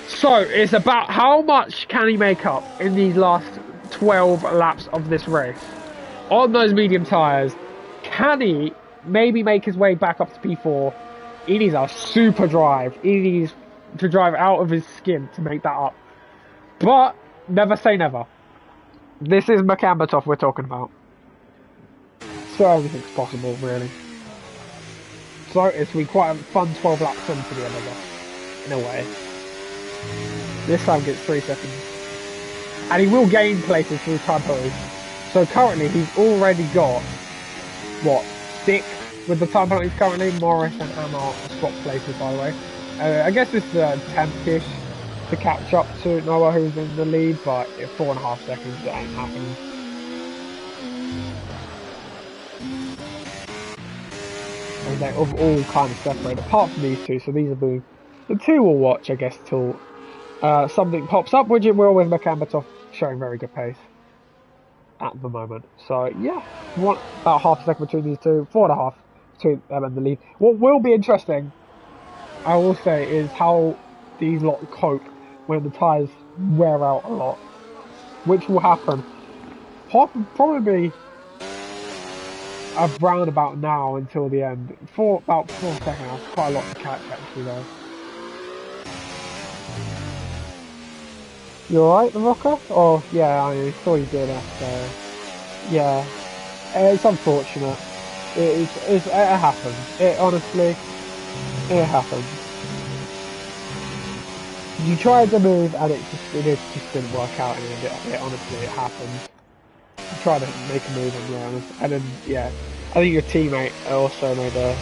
So it's about how much can he make up in these last 12 laps of this race on those medium tyres. Can he maybe make his way back up to P4? He needs a super drive. He needs to drive out of his skin to make that up. But never say never. This is Mercambatoff we're talking about. So everything's possible, really. So it's been quite a fun 12 laps into the end of it, in a way. This time gets 3 seconds. And he will gain places through time penalties. So currently he's already got, what, 6 with the time penalties currently. Morris and Hamar swap places, by the way. I guess this is a 10th-ish to catch up to Noah, who's in the lead, but 4.5 seconds, it ain't happening. And they're all kind of separated, apart from these two, so these are the two we'll watch, I guess, till something pops up, which it will with Mercambatoff showing very good pace at the moment. So yeah, about half a second between these two, 4.5 between them and the lead. What will be interesting, I will say, is how these lot cope when the tyres wear out a lot, which will happen probably around about now until the end. About 4 seconds, that's quite a lot to catch actually though. You alright, the rocker? Oh, yeah, I saw you did that, so... Yeah. It's unfortunate. It happens. Honestly, it happens. You tried to move and it just didn't work out, and honestly, it happened. You tried to make a move and then, yeah. I think your teammate also made a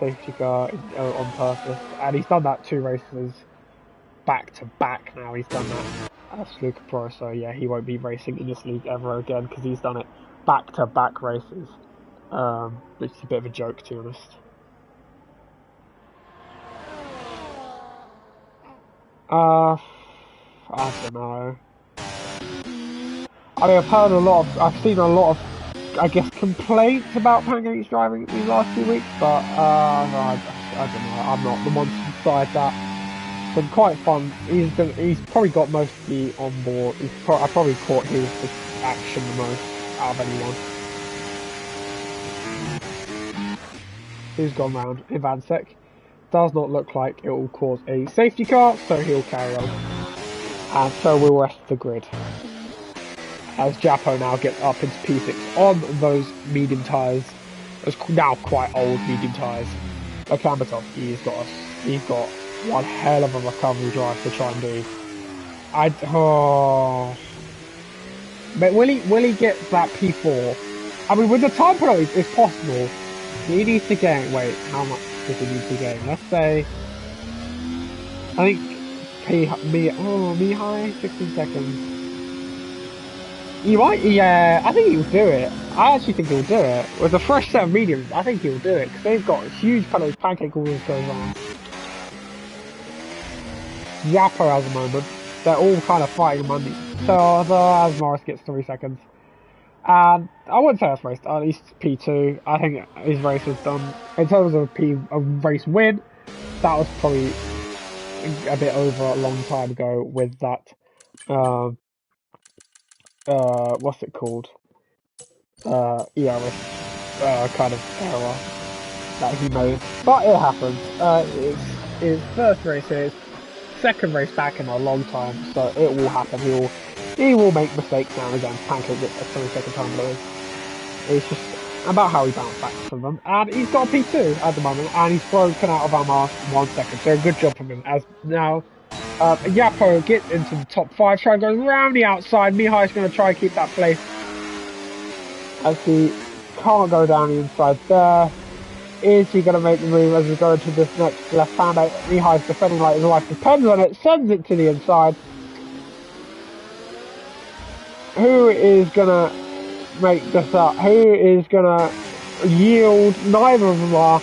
safety car on purpose, and he's done that 2 races back to back now. He's done that as Luca Pro, so yeah, he won't be racing in this league ever again because he's done it back to back races, which is a bit of a joke, to be honest. I don't know. I mean, I've seen a lot of, I guess, complaints about Pancakes driving these last 2 weeks, but I don't know. I'm not the one to decide that. It's been quite fun. He's probably got mostly on board. I probably caught his action the most out of anyone. Who's gone round? Ivansek. Does not look like it will cause a safety car, so he'll carry on. And so will rest the grid. As Japo now gets up into P6 on those medium tyres. Those now quite old medium tyres. Mercambatoff, he's got one hell of a recovery drive to try and do. But will he get that P4? I mean, with the time penalties, it's possible. He needs to gain. Wait, how much does he need to gain? Let's say, I think me high 16 seconds. He might, yeah. I think he'll do it. I actually think he'll do it. With a fresh set of mediums, I think he'll do it. Because they've got huge penalties, pancake walls going on. Yappo has a moment. They're all kind of fighting money. So as Morris gets 3 seconds. And I wouldn't say that's race, at least P2. I think his race was done. In terms of a race win, that was probably a bit over a long time ago with that, what's it called? ERS kind of error that he made. But it happens. It's his first race here, second race back in a long time, so it will happen. He will make mistakes now and again. Pancake gets a 22nd time, but it's just about how he bounced back from them. And he's got a P2 at the moment, and he's broken out of our mark 1 second. So good job from him. As now, Yappo gets into the top 5, trying to go around the outside. Mihai's going to try and keep that place, as he can't go down the inside there. Is he going to make the move as we go into this next left-hander? Mihai's defending like his life depends on it, sends it to the inside. Who is going to make this up? Who is going to yield? Neither of them are.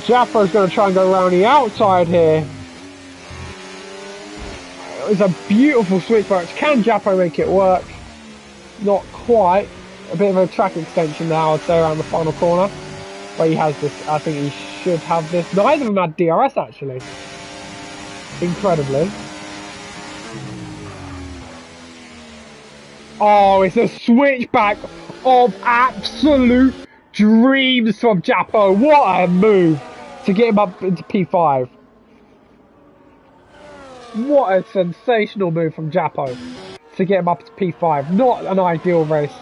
Jappo's going to try and go around the outside here. It's a beautiful switch box. Can Jappo make it work? Not quite. A bit of a track extension now, I'd say, around the final corner. But he has this, I think he should have this. Neither of them had DRS, actually. Incredibly. Oh, it's a switchback of absolute dreams from Jappo. What a move to get him up into P5. What a sensational move from Jappo to get him up to P5. Not an ideal race.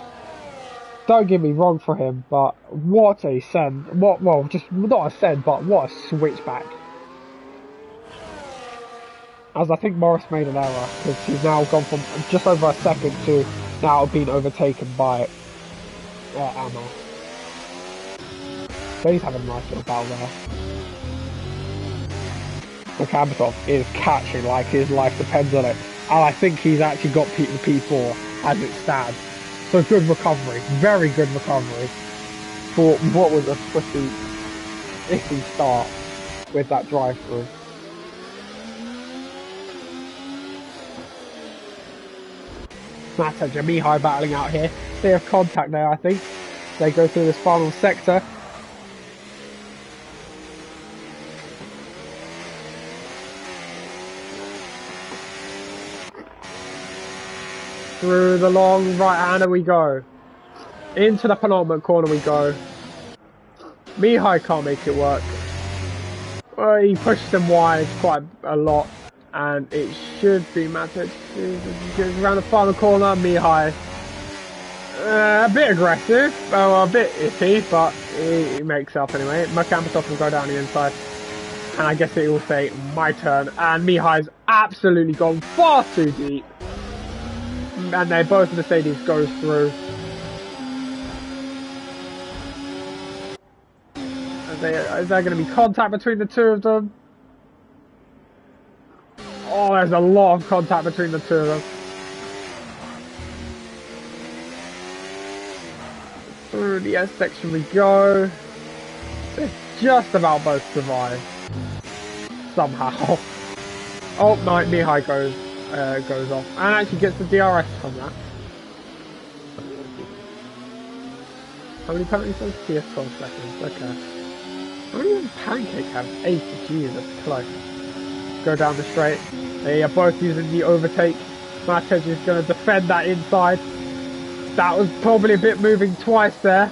Don't get me wrong for him, but what a send. Well, just not a send, but what a switchback. As I think Morris made an error, because he's now gone from just over a second to now being overtaken by Ammo. So he's having a nice little battle there. Makamatov is catching like his life depends on it. And I think he's actually got the P4 as it stands. So good recovery, very good recovery for what was a pretty iffy start with that drive-through. Mata and Mihai battling out here. They have contact there, I think. They go through this final sector. Through the long right-hander we go. Into the penultimate corner we go. Mihai can't make it work. Well, he pushes them wide quite a lot. And it should be Matic. Goes around the final corner. Mihai. A bit aggressive. Well, a bit iffy, but he makes up anyway. Makamatov will go down the inside. And I guess it will say my turn. And Mihai's absolutely gone far too deep. And they both Mercedes goes through. Is there going to be contact between the two of them? Oh, there's a lot of contact between the two of them. Through the S section we go. They just about both survive. Somehow. Oh, no, Mihai goes off. And actually gets the DRS from that. How many penalties does PS 12 seconds? Okay. How many does Pancake have? 80, Jesus, close. Go down the straight. They are both using the overtake. Matej is going to defend that inside. That was probably a bit moving twice there.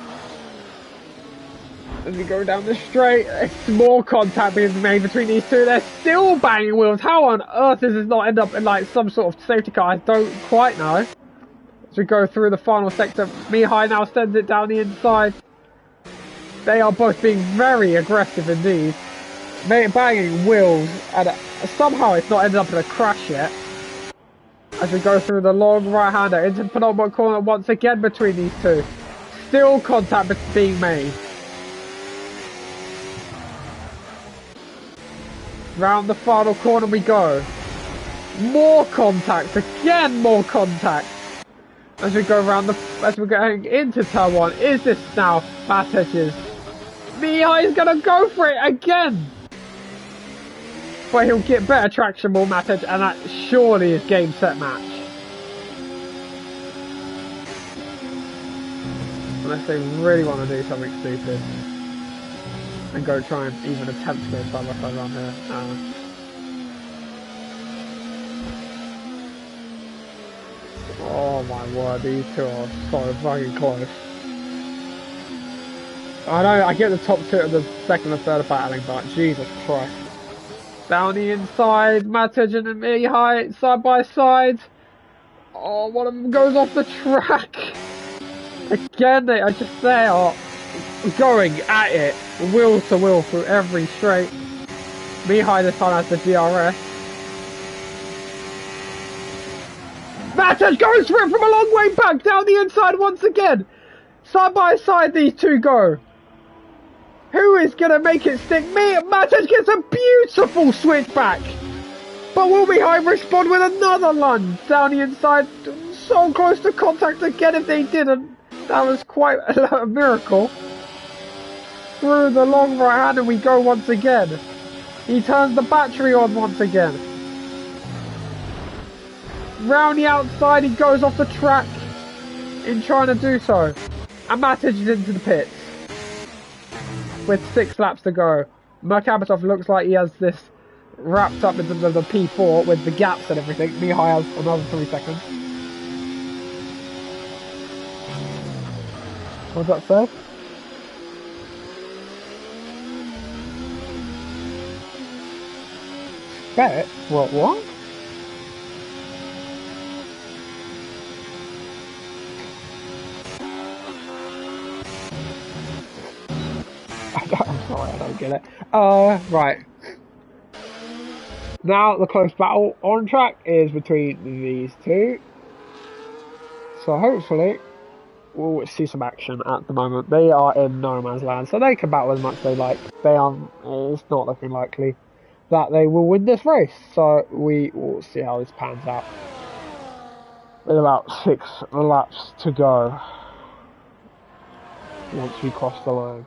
As we go down the straight, it's more contact being made between these two. They're still banging wheels. How on earth does this not end up in like some sort of safety car? I don't quite know. As we go through the final sector, Mihai now sends it down the inside. They are both being very aggressive indeed. They're banging wheels, and somehow it's not ended up in a crash yet. As we go through the long right-hander into the penultimate corner once again between these two. Still contact being made. Round the final corner we go. More contact, again more contact. as we go around as we're going into turn 1. Is this now Matej's? Mihai is gonna go for it again, but he'll get better traction, more Matej, and that surely is game set match. Unless they really want to do something stupid and go try and even attempt to go side by side around here. Oh my word, these two are so fucking close. I know, I get the top two of the second and third battling, but Jesus Christ. Down the inside, Matej and Mihai side by side. Oh, one of them goes off the track. Again, they are going at it, wheel to wheel through every straight. Mihai this time has the BRS. Matej goes for it from a long way back, down the inside once again. Side by side these two go. Who is going to make it stick? Matej gets a beautiful switchback. But will Mihai respond with another lunge down the inside? So close to contact again if they didn't. That was quite a miracle. Through the long right hand and we go once again. He turns the battery on once again. Round the outside, he goes off the track in trying to do so. And Matej is into the pits. With 6 laps to go. Merkabitov looks like he has this wrapped up into the P4 with the gaps and everything. Mihai has another 3 seconds. What's that say? Bet? What? I'm sorry, I don't get it. Right. Now the close battle on track is between these two. So hopefully we'll see some action at the moment. They are in no man's land, so they can battle as much as they like. It's not looking likely that they will win this race. So we will see how this pans out. With about 6 laps to go. Once we cross the line.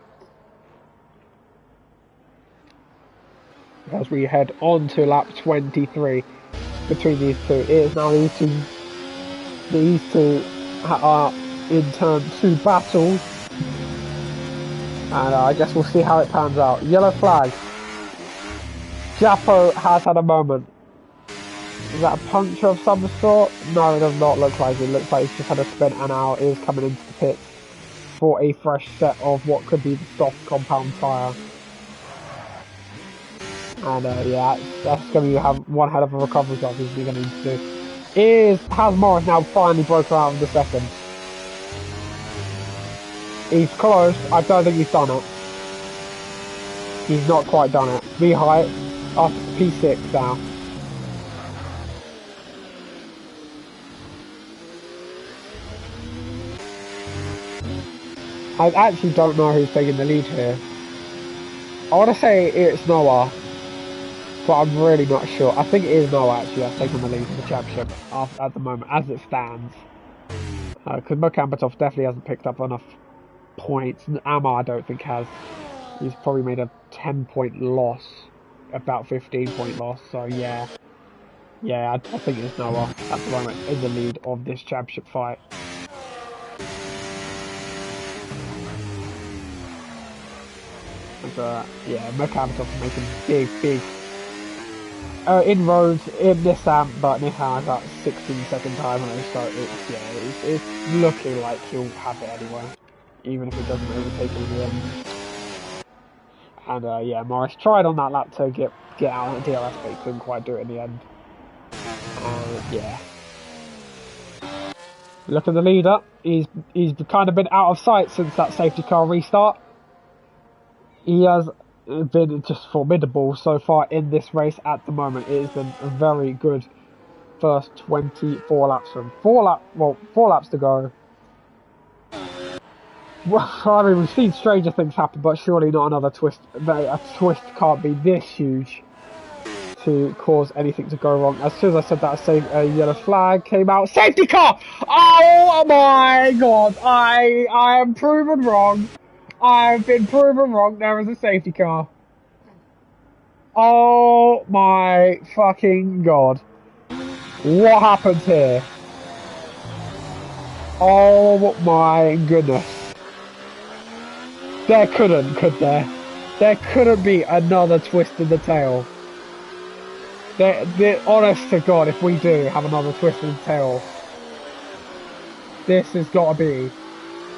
As we head on to lap 23 between these two. It is now these two are in turn 2 battles. And I guess we'll see how it pans out. Yellow flag. Japo has had a moment. Is that a puncture of some sort? No, it does not look like it. It looks like he's just had a spin and now is coming into the pits for a fresh set of what could be the soft compound tyre. And yeah, that's going to have one hell of a recovery job he's going to need to do. Has Morris now finally broken out of the second? He's close. I don't think he's done it. He's not quite done it. Mihai up P6 now. I actually don't know who's taking the lead here. I want to say it's Noah, but I'm really not sure. I think it is Noah actually that's taking the lead in the championship at the moment, as it stands. Because Merkabitov definitely hasn't picked up enough points. Amar I don't think has. He's probably made a 10-point loss, about 15-point loss. So yeah, I think it's Noah at the moment in the lead of this championship fight. And, yeah, Merkabitov making big inroads in Nissan, but Nissan has about 16-second time on it, so it's looking like he'll have it anyway, even if it doesn't overtake him in the end. And yeah, Morris tried on that lap to get out of the DRS, but he couldn't quite do it in the end. Yeah. Look at the leader. He's kind of been out of sight since that safety car restart. He has been just formidable so far in this race at the moment. It has been a very good first 24 laps from 4 laps to go. Well, I mean, we've seen stranger things happen, but surely not another twist. A twist can't be this huge to cause anything to go wrong. As soon as I said that, a yellow flag came out. Safety car! Oh my god! I am proven wrong. I've been proven wrong. There is a safety car. Oh my fucking god! What happened here? Oh my goodness! There couldn't, could there? There couldn't be another twist in the tail. Honest to God, if we do have another twist in the tail, this has got to be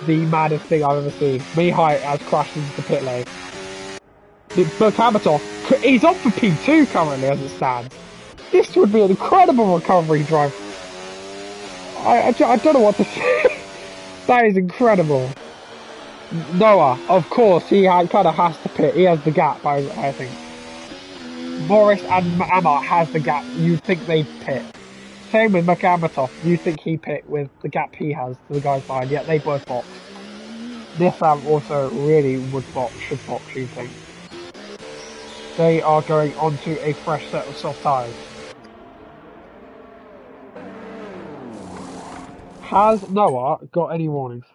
the maddest thing I've ever seen. Mihai has crashed into the pit lane. Berkamatov, he's on for P2 currently as it stands. This would be an incredible recovery drive. I don't know what to say. That is incredible. Noah, of course, he kind of has to pit. He has the gap, I think. Morris and Amma has the gap. You'd think they pit. Same with Berkamatov. You'd think he pit with the gap he has to the guys behind. Yet they both box. Nissan also really should box, you think. They are going onto a fresh set of soft tyres. Has Noah got any warnings?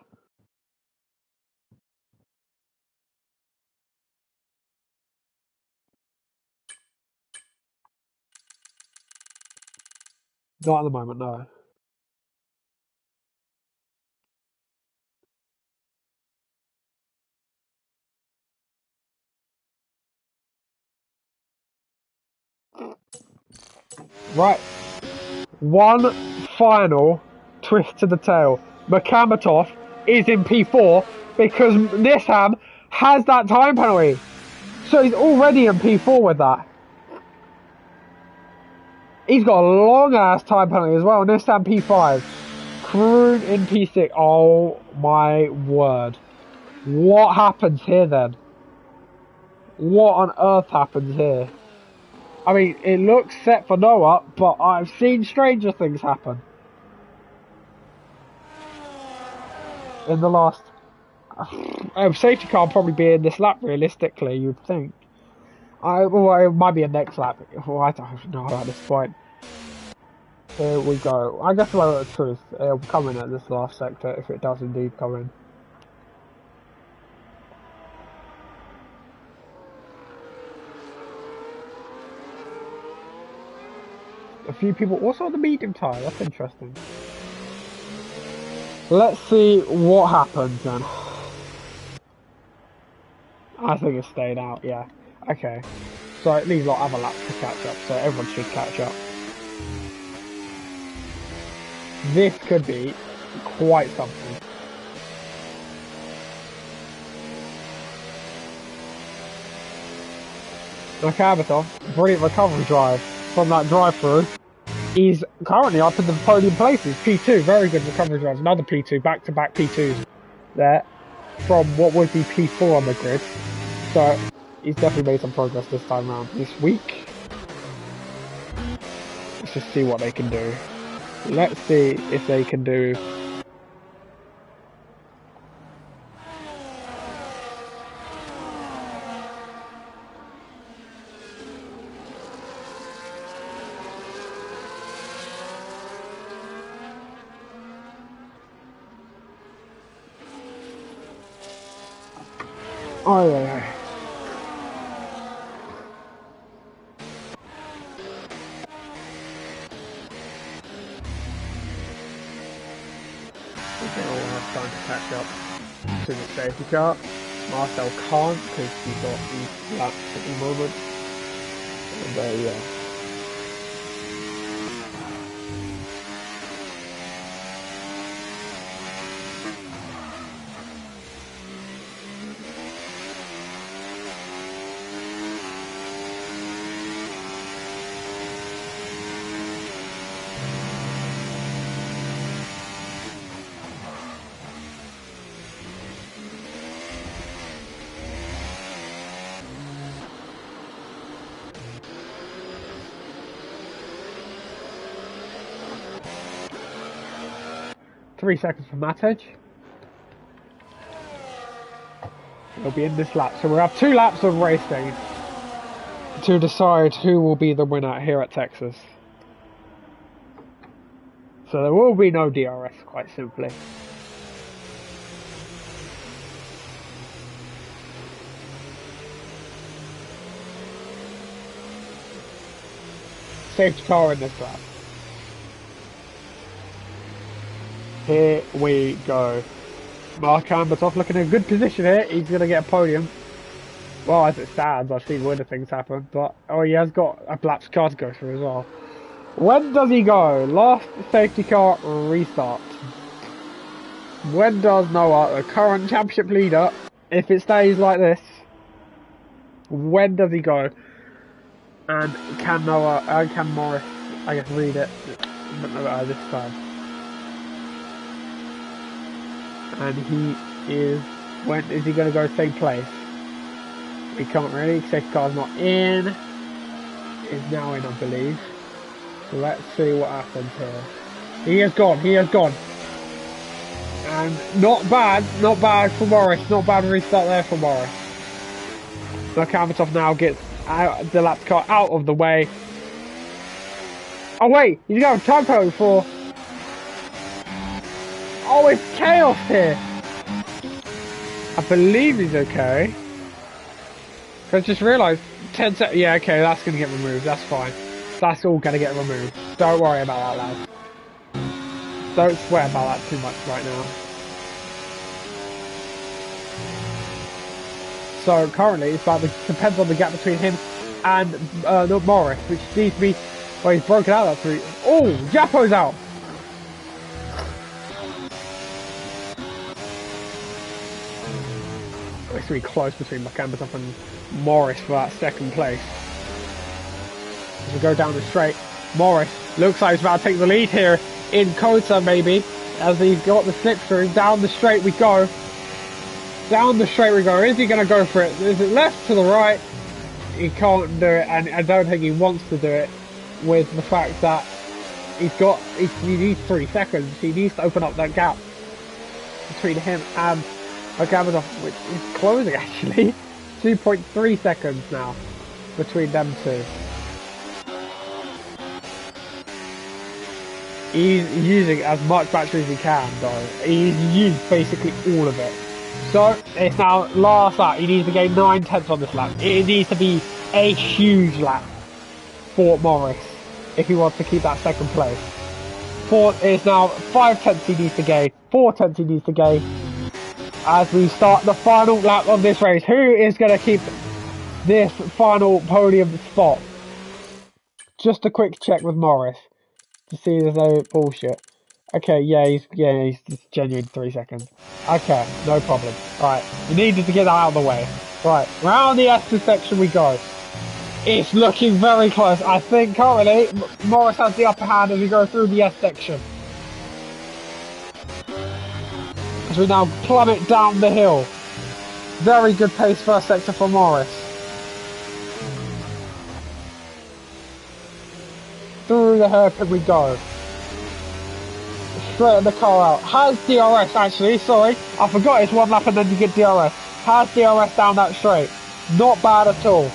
Not at the moment, no. Right. One final twist to the tail. Berkamatov is in P4 because Nissan has that time penalty. So he's already in P4 with that. He's got a long ass time penalty as well. Nissan P5. Kroon in P6. Oh my word. What happens here then? What on earth happens here? I mean, it looks set for Noah, but I've seen stranger things happen. In the last... safety car will probably be in this lap, realistically, you'd think. Well, it might be a next lap. Well, I don't know at this point. Here we go. I guess the moment of truth. It'll come in at this last sector, if it does indeed come in. A few people also on the medium tyre, that's interesting. Let's see what happens then. I think it's stayed out, yeah. Okay. So it leaves a lot of other laps to catch up, so everyone should catch up. This could be quite something. Berkamatov, brilliant recovery drive from that drive-through. He's currently up in the podium places. P2, very good recovery drives. Another P2, back-to-back P2s there from what would be P4 on the grid. So he's definitely made some progress this time around. This week, let's just see what they can do. Let's see if they can do. Oh yeah. Trying to catch up to the safety car. Marcel can't because he's got these laps at the moment. And yeah. Three seconds from that edge. He'll be in this lap. So we'll have 2 laps of racing. to decide who will be the winner here at Texas. So there will be no DRS, quite simply. Safety car in this lap. Here we go. Mark Ambertoff looking in a good position here. He's going to get a podium. Well, as it stands, I've seen weirder things happen. But, oh, he has got a black car to go through as well. When does he go? Last safety car restart. When does Noah, the current championship leader, if it stays like this, when does he go? And can Noah, can Morris, I guess, read it? But no, this time. And he is, when is he going to go same place? We can't really, safety car's not in. Is now in, I believe. So let's see what happens here. He has gone. And not bad for Morris. Not bad restart there for Morris. So Kamatov now gets out, the lap car out of the way. Oh wait, he's got a tempo for... Oh, it's chaos here. I believe he's okay. I just realised 10 seconds. Yeah, okay, that's going to get removed. That's fine. That's all going to get removed. Don't worry about that, lads. Don't sweat about that too much right now. So currently, it's about depends on the gap between him and Morris, which needs to be. Well, he's broken out that 3. Oh, Japo's out. It's really close between Makambatov and Morris for that second place. As we go down the straight, Morris looks like he's about to take the lead here in Kota, maybe, as he's got the slip through. Down the straight we go. Down the straight we go. Is he going to go for it? Is it left to the right? He can't do it, and I don't think he wants to do it with the fact that he needs 3 seconds. He needs to open up that gap between him and Gamadov, which is closing actually. 2.3 seconds now between them two. He's using as much battery as he can though. He's used basically all of it. So it's now last lap. He needs to gain 9 tenths on this lap. It needs to be a huge lap for Morris if he wants to keep that second place. It's now 5 tenths he needs to gain. 4 tenths he needs to gain. As we start the final lap of this race. Who is going to keep this final podium spot? Just a quick check with Morris to see there's no bullshit. Okay, yeah, he's just genuine 3 seconds. Okay, no problem. Right, we needed to get that out of the way. Right, round the S section we go. It's looking very close. I think currently Morris has the upper hand as we go through the S section. As we now plummet down the hill. Very good pace first sector for Morris. Through the hairpin we go. Straight in the car out. Has DRS actually, sorry. I forgot it's 1 lap and then you get DRS. Has DRS down that straight. Not bad at all.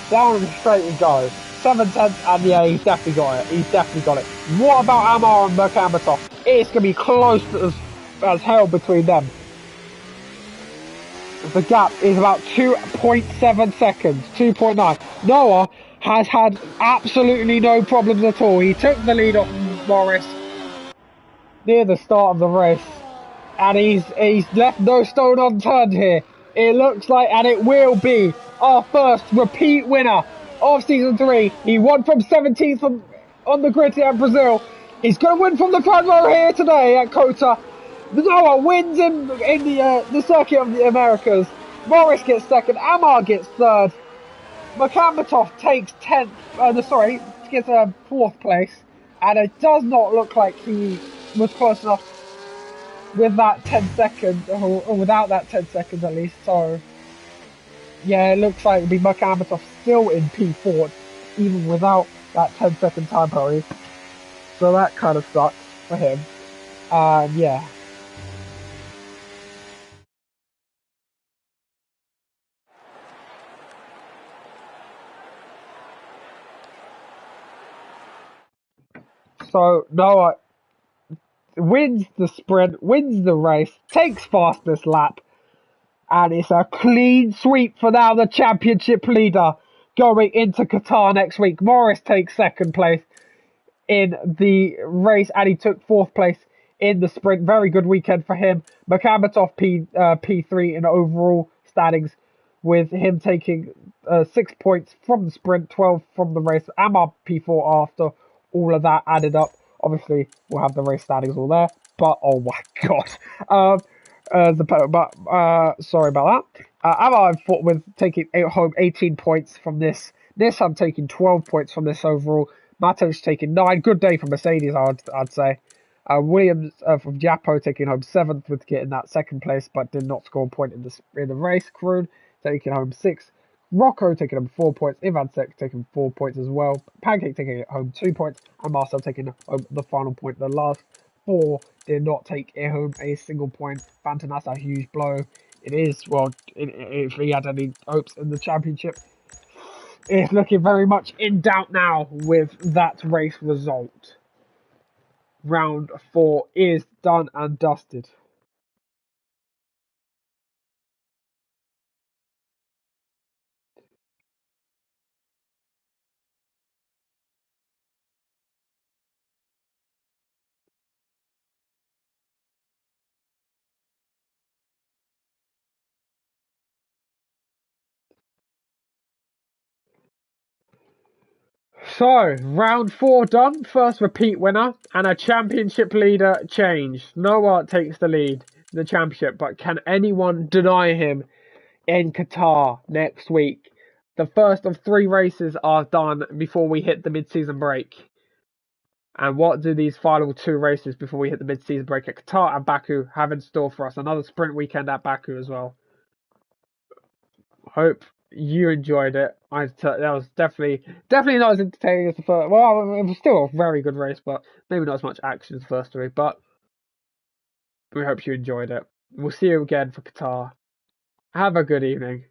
Down the straight we go. 7 tenths and yeah, he's definitely got it. He's definitely got it. What about Amar and Merkambatov? It's going to be close as hell between them. The gap is about 2.7 seconds. 2.9. Noah has had absolutely no problems at all. He took the lead off Morris near the start of the race, and he's left no stone unturned here. It looks like, and it will be, our first repeat winner of season 3. He won from 17th on the grid here in Brazil. He's going to win from the front row here today at Kota. Noah wins in the circuit of the Americas. Morris gets second. Amar gets third. Makambatov takes 10th. Gets 4th place. And it does not look like he was close enough with that 10 seconds, or without that 10 seconds at least. So, yeah, it looks like it'll be Makambatov still in P4, even without that 10-second time penalty. So that kind of sucks for him. Yeah. So Noah wins the sprint, wins the race, takes fastest lap, and it's a clean sweep for now the championship leader going into Qatar next week. Morris takes second place in the race, and he took fourth place in the sprint. Very good weekend for him. Makamatov P3 in overall standings, with him taking 6 points from the sprint, 12 from the race. Amar P4 after all of that added up. Obviously, we'll have the race standings all there. But oh my god, sorry about that. Amar with taking home 18 points from this. I'm taking 12 points from this overall. Matos taking 9. Good day for Mercedes, I'd say. Williams from Japo taking home 7th with getting that second place, but did not score a point in the race. Kroon taking home 6th. Rocco taking home 4 points. Ivan Sek taking 4 points as well. Pancake taking home 2 points. And Marcel taking home the final point. The last 4 did not take home a single point. Phantom, that's a huge blow. It is, well, if he had any hopes in the championship, it's looking very much in doubt now with that race result. Round 4 is done and dusted. So, round 4 done. First repeat winner and a championship leader change. Noah takes the lead, the championship, but can anyone deny him in Qatar next week? The first of 3 races are done before we hit the mid-season break. And what do these final 2 races before we hit the mid-season break at Qatar and Baku have in store for us? Another sprint weekend at Baku as well. Hope you enjoyed it. That was definitely not as entertaining as the first. Well, it was still a very good race, but maybe not as much action as the first 3. But we hope you enjoyed it. We'll see you again for Qatar. Have a good evening.